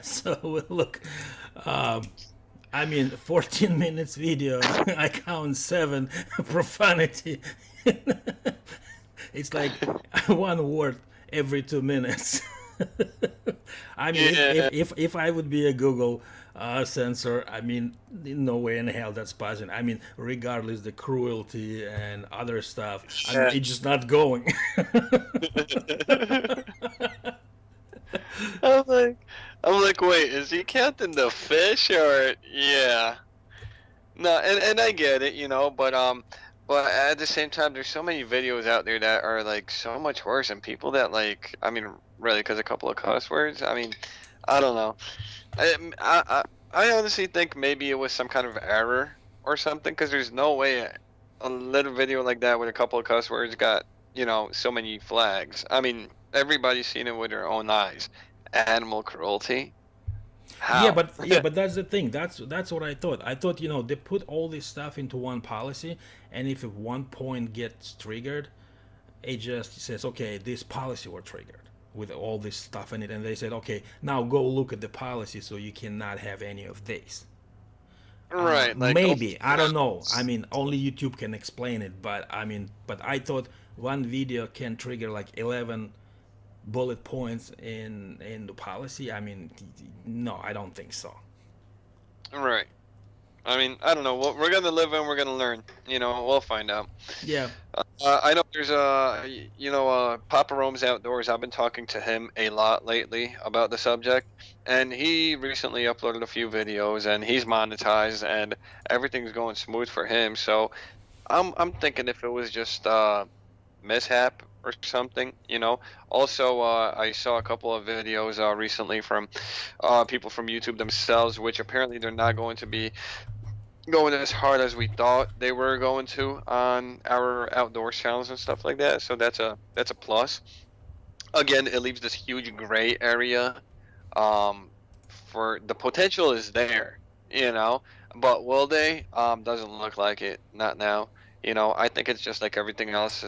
Speaker 1: So look, I mean, 14 minutes video. I count 7 profanity. It's like one word every 2 minutes. I mean, if I would be a Google censor, I mean, no way in hell that's possible. I mean, regardless the cruelty and other stuff, I mean, it's just not going.
Speaker 2: I'm like, wait, is he counting the fish or yeah? No, and I get it, but at the same time, there's so many videos out there that are like so much worse, and people that like, I mean, really, because a couple of cuss words. I mean, I don't know. I honestly think maybe it was some kind of error or something, because there's no way a little video like that with a couple of cuss words got, so many flags. I mean, everybody's seen it with their own eyes. Animal cruelty. How?
Speaker 1: But that's the thing. That's what I thought. I thought they put all this stuff into one policy, and if at one point gets triggered, it just says, okay, this policy were triggered with all this stuff in it, and they said, okay, now go look at the policy, so you cannot have any of this.
Speaker 2: Right.
Speaker 1: Maybe I don't know. I mean, only YouTube can explain it. But I thought one video can trigger like 11 bullet points in the policy. I mean, no, I don't think so.
Speaker 2: Right. I mean, I don't know. We're gonna live and we're gonna learn. We'll find out.
Speaker 1: Yeah.
Speaker 2: I know there's Papa Rome's Outdoors. I've been talking to him a lot lately about the subject, and he recently uploaded a few videos, and he's monetized, and everything's going smooth for him. So, I'm thinking if it was just mishap or something. Also, I saw a couple of videos recently from people from YouTube themselves, which apparently they're not going to be going as hard as we thought they were going to on our outdoors channels and stuff like that. So that's a plus. Again, it leaves this huge gray area. For the potential is there, but will they? Doesn't look like it. Not now. I think it's just like everything else.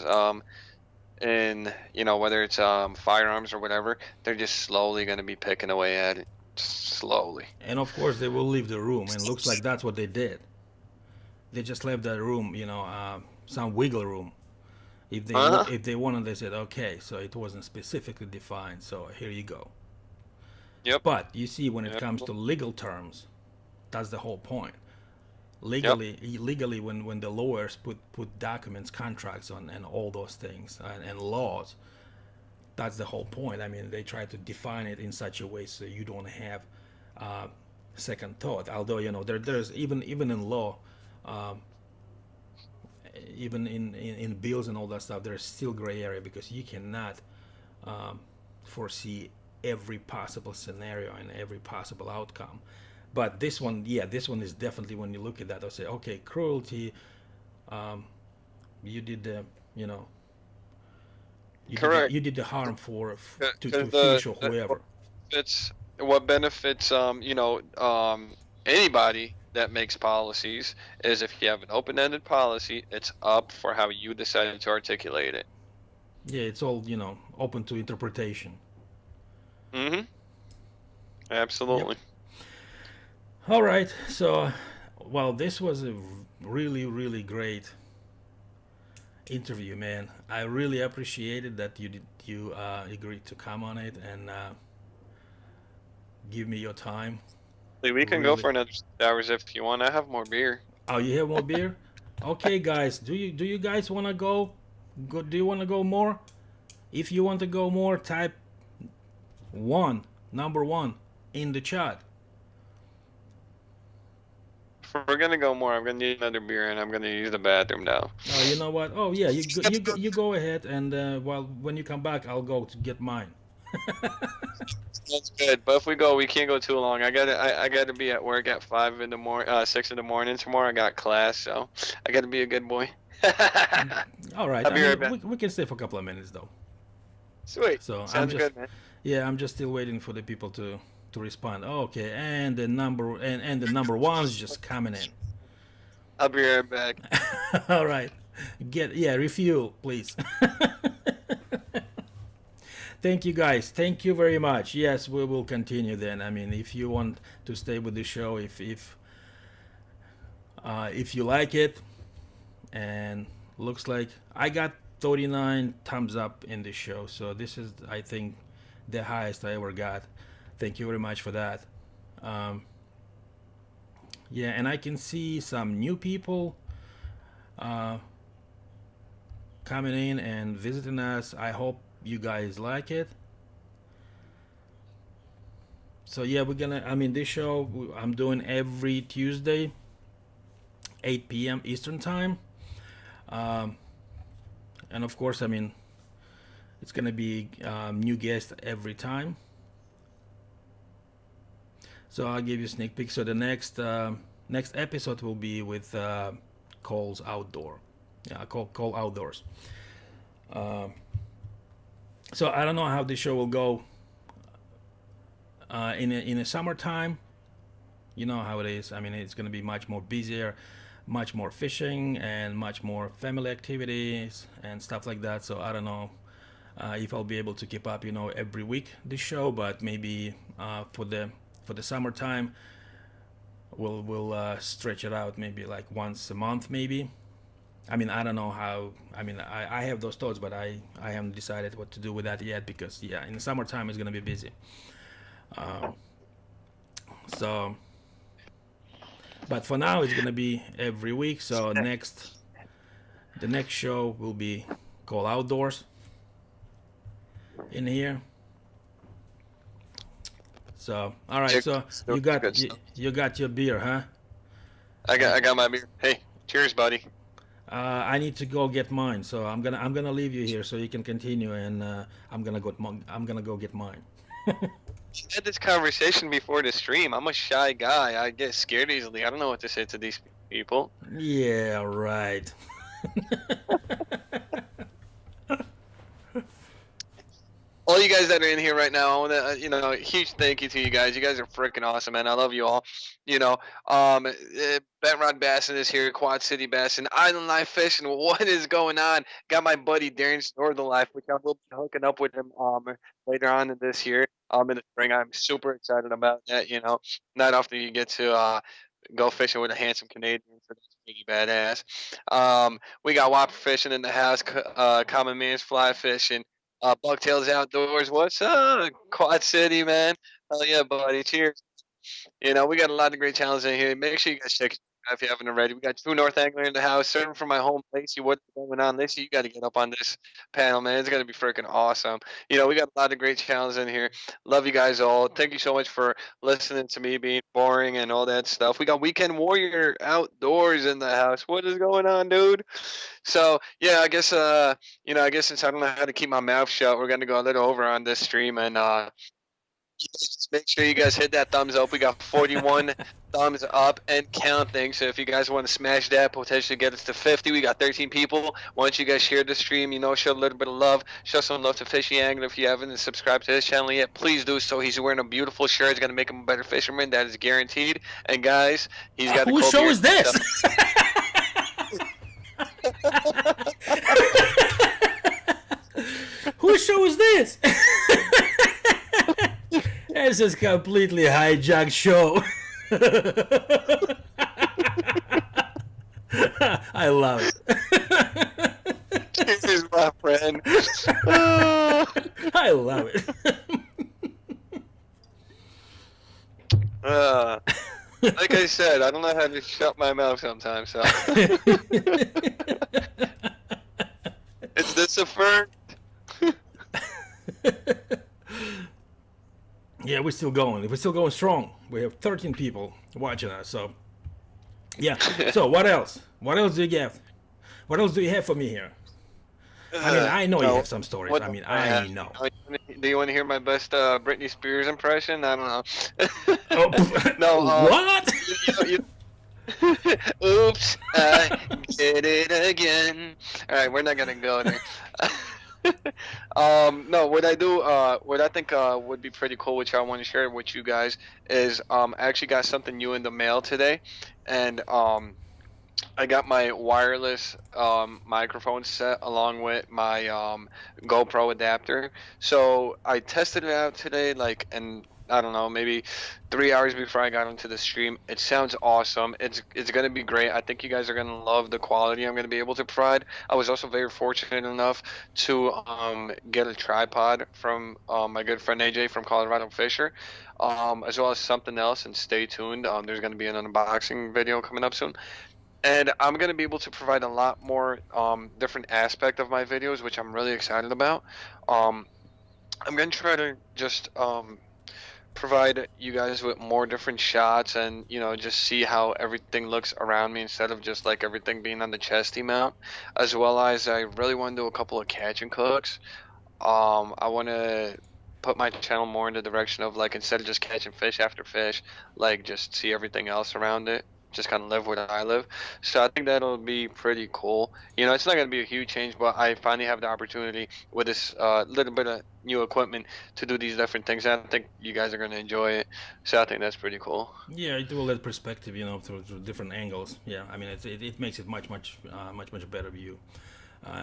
Speaker 2: In whether it's firearms or whatever, they're just slowly going to be picking away at it, slowly.
Speaker 1: And of course they will leave the room, and looks like that's what they did. They just left that room, some wiggle room. If they wanted, they said okay, so it wasn't specifically defined, so here you go.
Speaker 2: Yep.
Speaker 1: But you see, when it comes to legal terms, that's the whole point. Legally, when the lawyers put documents, contracts on, and all those things, and laws, that's the whole point. I mean, they try to define it in such a way so you don't have second thought. Although there's even in law, even in bills and all that stuff, there's still gray area, because you cannot foresee every possible scenario and every possible outcome. But this one is definitely, when you look at that, I'll say, okay, cruelty, you did the,
Speaker 2: correct.
Speaker 1: You did the harm to fish or whoever.
Speaker 2: It's what benefits, anybody that makes policies is if you have an open-ended policy, it's up for how you decide to articulate it.
Speaker 1: Yeah, it's all, open to interpretation.
Speaker 2: Mm-hmm. Absolutely.
Speaker 1: Yep. All right, so, well, this was a really, really great interview, man. I really appreciated that you agreed to come on it and give me your time.
Speaker 2: We can go for another 6 hours if you want. I have more beer.
Speaker 1: Oh, you have more beer? Okay, guys, do you guys want to go? Do you want to go more? If you want to go more, type number one in the chat.
Speaker 2: If we're gonna go more, I'm gonna need another beer, and I'm gonna use the bathroom now.
Speaker 1: Oh, you know what? Oh yeah, you go ahead, and when you come back, I'll go to get mine.
Speaker 2: That's good, but if we go, we can't go too long. I gotta be at work at 6 in the morning tomorrow. I got class, so I gotta be a good boy.
Speaker 1: All right,
Speaker 2: I'll be right back.
Speaker 1: We can stay for a couple of minutes though.
Speaker 2: Sweet.
Speaker 1: So
Speaker 2: sounds good, man.
Speaker 1: Yeah, I'm just still waiting for the people to respond. Okay, and the number one's just coming in.
Speaker 2: I'll be right back.
Speaker 1: All right, refuel, please. Thank you, guys. Thank you very much. Yes, we will continue then. I mean, if you want to stay with the show, if you like it, and looks like I got 39 thumbs up in the show, so this is, I think, the highest I ever got. Thank you very much for that. Yeah, and I can see some new people coming in and visiting us. I hope you guys like it. So yeah, this show I'm doing every Tuesday, 8 p.m. Eastern time. And of course, it's gonna be new guests every time. So I'll give you a sneak peek. So the next episode will be with Cole's Outdoor. Yeah, Cole Outdoors. So I don't know how this show will go in the summertime. You know how it is. It's gonna be much more busier, much more fishing, and much more family activities and stuff like that. So I don't know if I'll be able to keep up, every week this show, but maybe for the summertime, we'll stretch it out maybe like once a month, maybe. I don't know how. I have those thoughts, but I haven't decided what to do with that yet because in the summertime it's gonna be busy. So, but for now it's gonna be every week. So the next show will be called Outdoors in here. So all right, so you got your beer, huh?
Speaker 2: I got my beer. Hey, cheers, buddy.
Speaker 1: I need to go get mine, so I'm gonna leave you here so you can continue, and I'm gonna go get mine.
Speaker 2: We had this conversation before the stream. I'm a shy guy. I get scared easily. I don't know what to say to these people.
Speaker 1: Yeah, right.
Speaker 2: All you guys that are in here right now, I want to, huge thank you to you guys. You guys are freaking awesome, man. I love you all. Bent Rod Bassin is here, Quad City Bassin, Island Life Fishing. What is going on? Got my buddy Darren's Northern Life, which I will be hooking up with him later on in this year. In the spring, I'm super excited about that. Not often you get to go fishing with a handsome Canadian, so that's pretty badass. We got Whopper Fishing in the house, Common Man's Fly Fishing. Bucktails Outdoors, what's up? Quad City, man. Hell yeah, buddy. Cheers. We got a lot of great channels in here. Make sure you guys check it out if you haven't already. We got True North Angler in the house, serving from my home. Lacey, what's going on? Lacey, you got to get up on this panel, man. It's going to be freaking awesome. We got a lot of great channels in here. Love you guys all. Thank you so much for listening to me being boring and all that stuff. We got Weekend Warrior Outdoors in the house. What is going on, dude? So yeah, I guess since I don't know how to keep my mouth shut, we're gonna go a little over on this stream, and just make sure you guys hit that thumbs up. We got 41 thumbs up and counting. So if you guys want to smash that, potentially get us to 50. We got 13 people. Why don't you guys share the stream? Show a little bit of love. Show some love to Fishy Angler. If you haven't subscribed to his channel yet, please do so. He's wearing a beautiful shirt. It's gonna make him a better fisherman. That is guaranteed. And guys, he's got.
Speaker 1: Whose show is this? Whose show is this? This is completely hijacked show. I love it.
Speaker 2: Cheers, my friend.
Speaker 1: I love it.
Speaker 2: Like I said, I don't know how to shut my mouth sometimes. So. Is this a first?
Speaker 1: Yeah, we're still going. We're still going strong. We have 13 people watching us. So, yeah. So, what else? What else do you get? What else do you have for me here? I know you have some stories. I know.
Speaker 2: Do you want to hear my best Britney Spears impression? I don't know.
Speaker 1: No. What?
Speaker 2: Oops, I did it again. All right, we're not gonna go there. No, what I think would be pretty cool, which I want to share with you guys, is I actually got something new in the mail today, and I got my wireless microphone set along with my GoPro adapter. So I tested it out today, and I don't know, maybe 3 hours before I got into the stream. It sounds awesome. It's gonna be great. I think you guys are gonna love the quality I'm gonna be able to provide. I was also very fortunate enough to get a tripod from my good friend AJ from Colorado Fisher, as well as something else. And stay tuned. There's gonna be an unboxing video coming up soon. And I'm going to be able to provide a lot more different aspect of my videos, which I'm really excited about. Um, I'm going to try to just provide you guys with more different shots and, just see how everything looks around me instead of just like everything being on the chesty mount, as well as I really want to do a couple of catch and cooks. I want to put my channel more in the direction of like instead of just catching fish after fish, like just see everything else around it. Just kind of live where I live. So I think that'll be pretty cool. It's not going to be a huge change, but I finally have the opportunity with this little bit of new equipment to do these different things. And I think you guys are going to enjoy it. So I think that's pretty cool.
Speaker 1: Yeah, it will add perspective, through different angles. Yeah, I mean, it makes it much better view,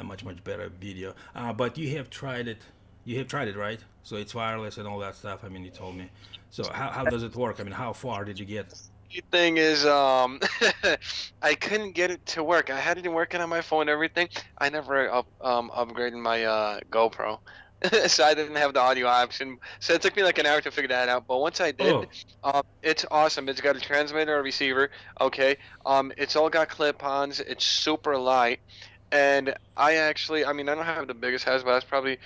Speaker 1: much better video. But you have tried it. You have tried it, right? So it's wireless and all that stuff. I mean, you told me. So how does it work? I mean, how far did you get?
Speaker 2: The thing is, I couldn't get it to work. I had it working on my phone and everything. I never upgraded my GoPro. So I didn't have the audio option. So it took me like an hour to figure that out. But once I did, it's awesome. It's got a transmitter, a receiver. Okay. It's all got clip-ons. It's super light. And I mean, I don't have the biggest house, but that's probably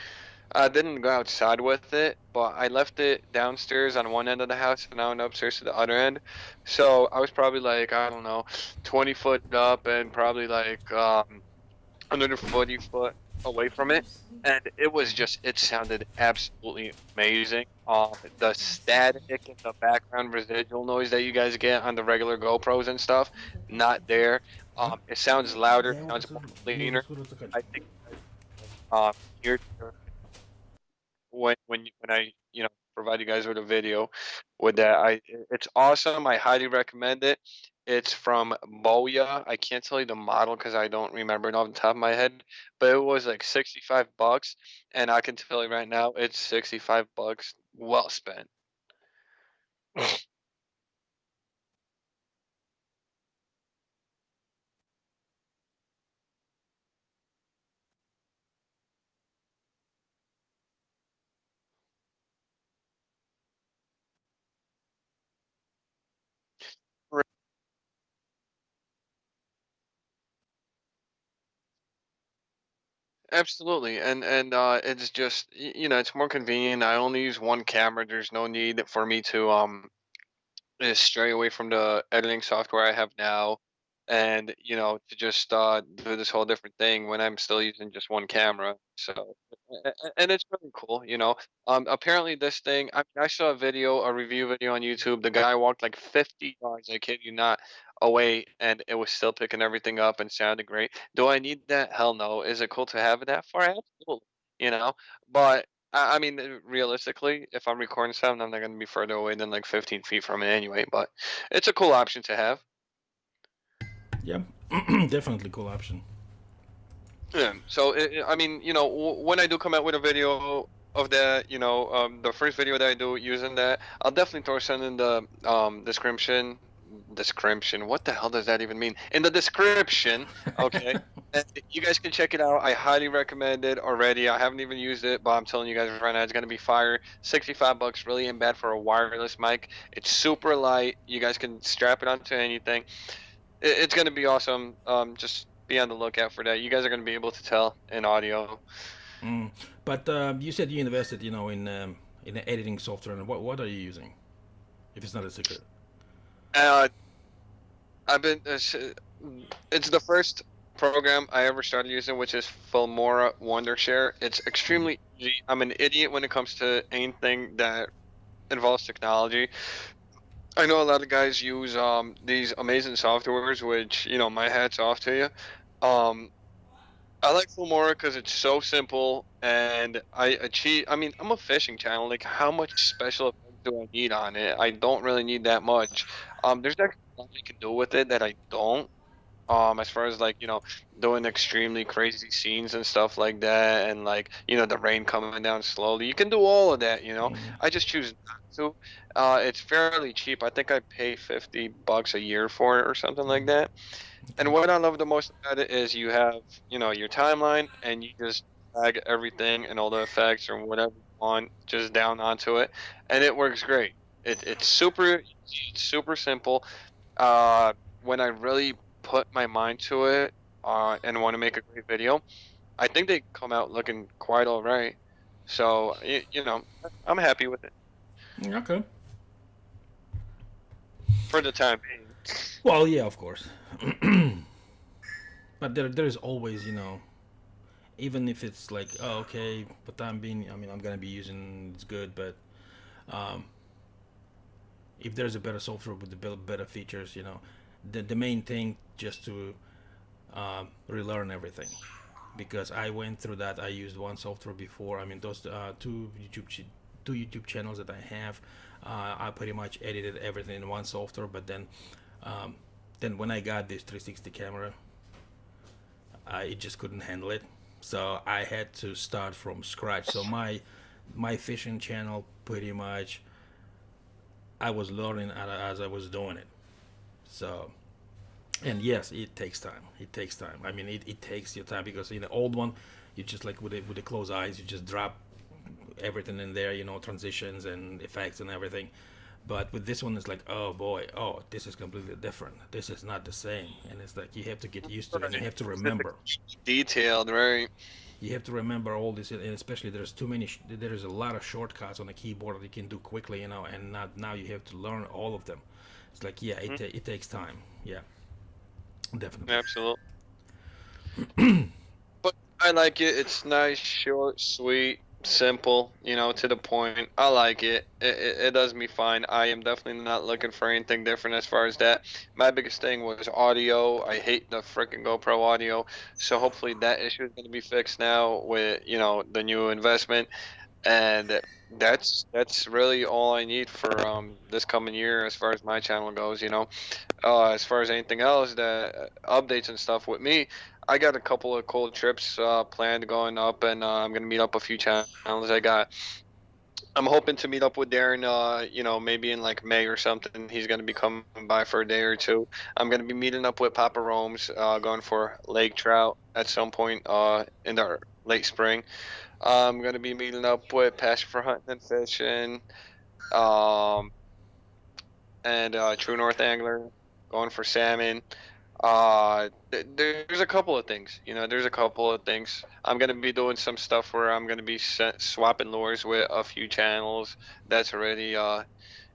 Speaker 2: I didn't go outside with it, but I left it downstairs on one end of the house and I went upstairs to the other end. So I was probably like, I don't know, 20 foot up and probably like 140 foot away from it. And it sounded absolutely amazing. The static and the background residual noise that you guys get on the regular GoPros and stuff, not there. It sounds louder, sounds more cleaner. I think hear when I provide you guys with a video with that. It's awesome. I highly recommend it. It's from Boya. I can't tell you the model because I don't remember it off the top of my head, but it was like $65, and I can tell you right now, it's $65 well spent. Absolutely, and it's just it's more convenient. I only use one camera. There's no need for me to stray away from the editing software I have now, and to just do this whole different thing when I'm still using just one camera. So, and it's really cool. Apparently this thing. I saw a review video on YouTube. The guy walked like 50 yards. I kid you not. Away, and it was still picking everything up and sounded great. Do I need that? Hell no. Is it cool to have it that far? Absolutely. You know, but I mean, realistically, if I'm recording something, I'm not going to be further away than like 15 feet from it anyway. But it's a cool option to have.
Speaker 1: Yeah, definitely cool option.
Speaker 2: Yeah. So I mean, when I do come out with a video of that, the first video that I do using that, I'll definitely throw some in the description. Description. What the hell does that even mean? In the description. Okay. And you guys can check it out. I highly recommend it already. I haven't even used it, but I'm telling you guys right now, it's gonna be fire. $65 really ain't bad for a wireless mic. It's super light. You guys can strap it onto anything. It's gonna be awesome. Just be on the lookout for that. You guys are gonna be able to tell in audio.
Speaker 1: But you said you invested, in the editing software. And what are you using? If it's not a secret.
Speaker 2: I've been. It's the first program I ever started using, which is Filmora Wondershare. It's extremely easy. I'm an idiot when it comes to anything that involves technology. I know a lot of guys use these amazing softwares, which my hat's off to you. I like Filmora because it's so simple and I achieve. I mean, I'm a fishing channel. Like, how much special effects do I need on it? I don't really need that much. There's actually nothing you can do with it that I don't. As far as like, doing extremely crazy scenes and stuff like that, and like, the rain coming down slowly. You can do all of that.
Speaker 1: Mm,
Speaker 2: I just choose not to. It's fairly cheap. I think I pay $50 a year for it or something like
Speaker 1: mm,
Speaker 2: that. And
Speaker 1: okay.
Speaker 2: what I love the most about it is you have, your timeline, and you just drag everything and all the effects or whatever you want just down onto it, and it works great. It's super easy, it's super simple. When I really put my mind to it, and want to make a great video, I think they come out looking quite all right. So, I'm happy with it
Speaker 1: Okay.
Speaker 2: for the time being.
Speaker 1: Well, yeah, of course. But there's always, even if it's like, oh, okay, for time being, I mean, I'm gonna be using it's good, but um, if there's a better software with the better features, the main thing just to relearn everything. Because I went through that. I used one software before. I mean, those two YouTube channels that I have, I pretty much edited everything in one software. But then when I got this 360 camera, I just couldn't handle it. So I had to start from scratch. So my fishing channel pretty much I was learning as I was doing it. So and yes, it takes time. It takes time. I mean, it takes your time because in the old one, you just like with the closed eyes, you just drop everything in there, transitions and effects and everything. But with this one, it's like, oh boy, oh, this is completely different. This is not the same, and it's like you have to get used to it, and you have to remember.
Speaker 2: Detailed, right?
Speaker 1: You have to remember all this, and especially there's too many. There's a lot of shortcuts on the keyboard that you can do quickly, and not, now you have to learn all of them. It's like, yeah, it takes time. Yeah, definitely.
Speaker 2: Absolutely. But I like it. It's nice, short, sweet, simple, to the point. I like it. It does me fine. I am definitely not looking for anything different as far as that. My biggest thing was audio. I hate the freaking GoPro audio. So hopefully that issue is going to be fixed now with, the new investment. And that's really all I need for this coming year as far as my channel goes. As far as anything else, the updates and stuff with me, I got a couple of cool trips planned going up, and I'm gonna meet up a few channels. I'm hoping to meet up with Darren, maybe in like May or something. He's gonna be coming by for a day or two. I'm gonna be meeting up with Papa Rome's, going for lake trout at some point in the late spring. I'm gonna be meeting up with Passion for Hunting and Fishing. Um, and True North Angler, going for salmon. There's a couple of things. There's a couple of things. I'm gonna be doing some stuff where I'm gonna be swapping lures with a few channels that's already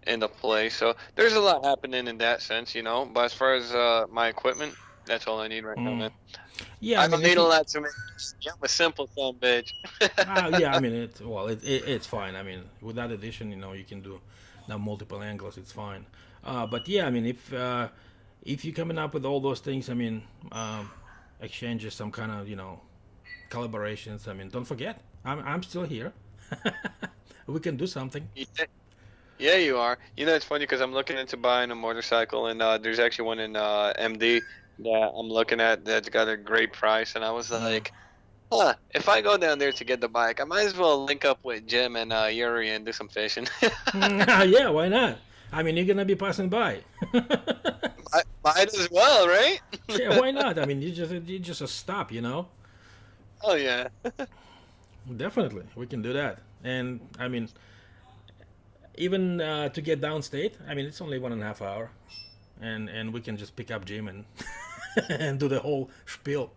Speaker 2: in the play. So there's a lot happening in that sense. But as far as my equipment, that's all I need right now,
Speaker 1: Mm.
Speaker 2: man.
Speaker 1: Yeah, I
Speaker 2: I
Speaker 1: mean,
Speaker 2: don't
Speaker 1: if
Speaker 2: need a
Speaker 1: you,
Speaker 2: lot to make. I'm a simple son, bitch.
Speaker 1: yeah, I mean, it's fine. I mean, with that addition, you can do now multiple angles. It's fine. But yeah, I mean, if you're coming up with all those things, I mean, exchanges, some kind of collaborations. I mean, don't forget, I'm still here. We can do something.
Speaker 2: Yeah, you are. It's funny because I'm looking into buying a motorcycle, and there's actually one in MD that I'm looking at that's got a great price, and I was
Speaker 1: Mm.
Speaker 2: like, huh, if I go down there to get the bike, I might as well link up with Jim and Yuri and do some fishing.
Speaker 1: Yeah, why not? I mean, you're gonna be passing by.
Speaker 2: Might as well, right?
Speaker 1: Yeah, why not? I mean, you just a stop.
Speaker 2: Oh yeah.
Speaker 1: Definitely, we can do that. And I mean, even to get downstate, I mean, it's only 1.5 hour, and we can just pick up Jim and and do the whole spiel.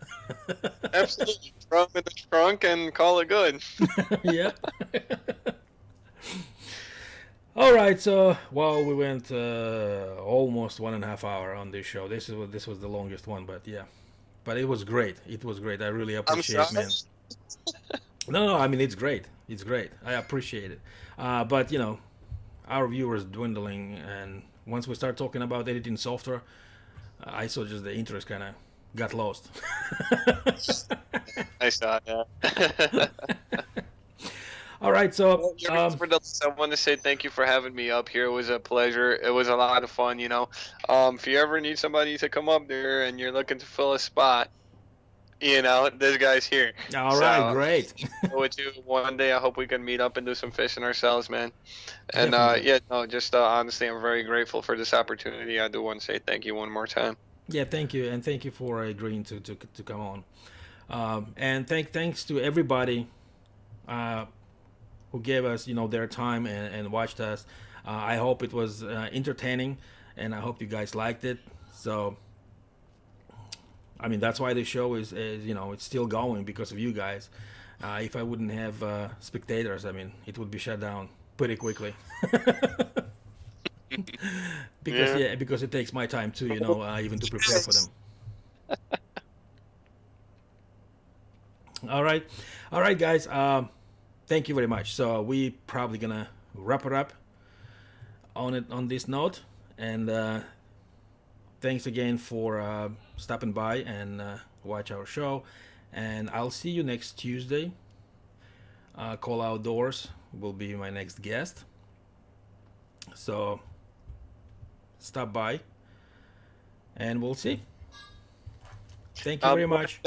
Speaker 2: Absolutely. Throw 'em in the trunk and call it good.
Speaker 1: Yeah. All right. So, well, we went almost 1.5 hour on this show. This was the longest one, but yeah, but it was great. It was great. I really
Speaker 2: I'm
Speaker 1: appreciate,
Speaker 2: sorry.
Speaker 1: man. No, I mean, it's great. It's great. I appreciate it. But our viewers dwindling, and once we start talking about editing software, I saw just the interest kind of got lost.
Speaker 2: I saw that.
Speaker 1: All right, so
Speaker 2: Well, I want to say thank you for having me up here. It was a pleasure. It was a lot of fun. If you ever need somebody to come up there and you're looking to fill a spot, this guy's here.
Speaker 1: all right, great.
Speaker 2: With you one day, I hope we can meet up and do some fishing ourselves, man. And
Speaker 1: Definitely.
Speaker 2: yeah, no, just honestly, I'm very grateful for this opportunity. I do want to say thank you one more time.
Speaker 1: Yeah, thank you, and thank you for agreeing to come on. And thanks to everybody who gave us their time and watched us. I hope it was entertaining, and I hope you guys liked it. So, I mean, that's why the show is it's still going because of you guys. If I wouldn't have spectators, I mean, it would be shut down pretty quickly. Because it takes my time too, even to prepare for them. All right, guys. Thank you very much. So we probably gonna wrap it up on this note, and thanks again for stopping by and watch our show. And I'll see you next Tuesday. Call Outdoors will be my next guest. So stop by, and we'll see. Thank you very much.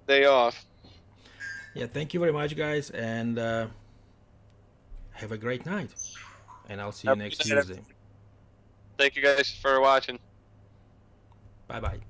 Speaker 2: Day off.
Speaker 1: Yeah, thank you very much, guys, and have a great night. And I'll see you next Tuesday.
Speaker 2: Thank you guys for watching.
Speaker 1: Bye-bye.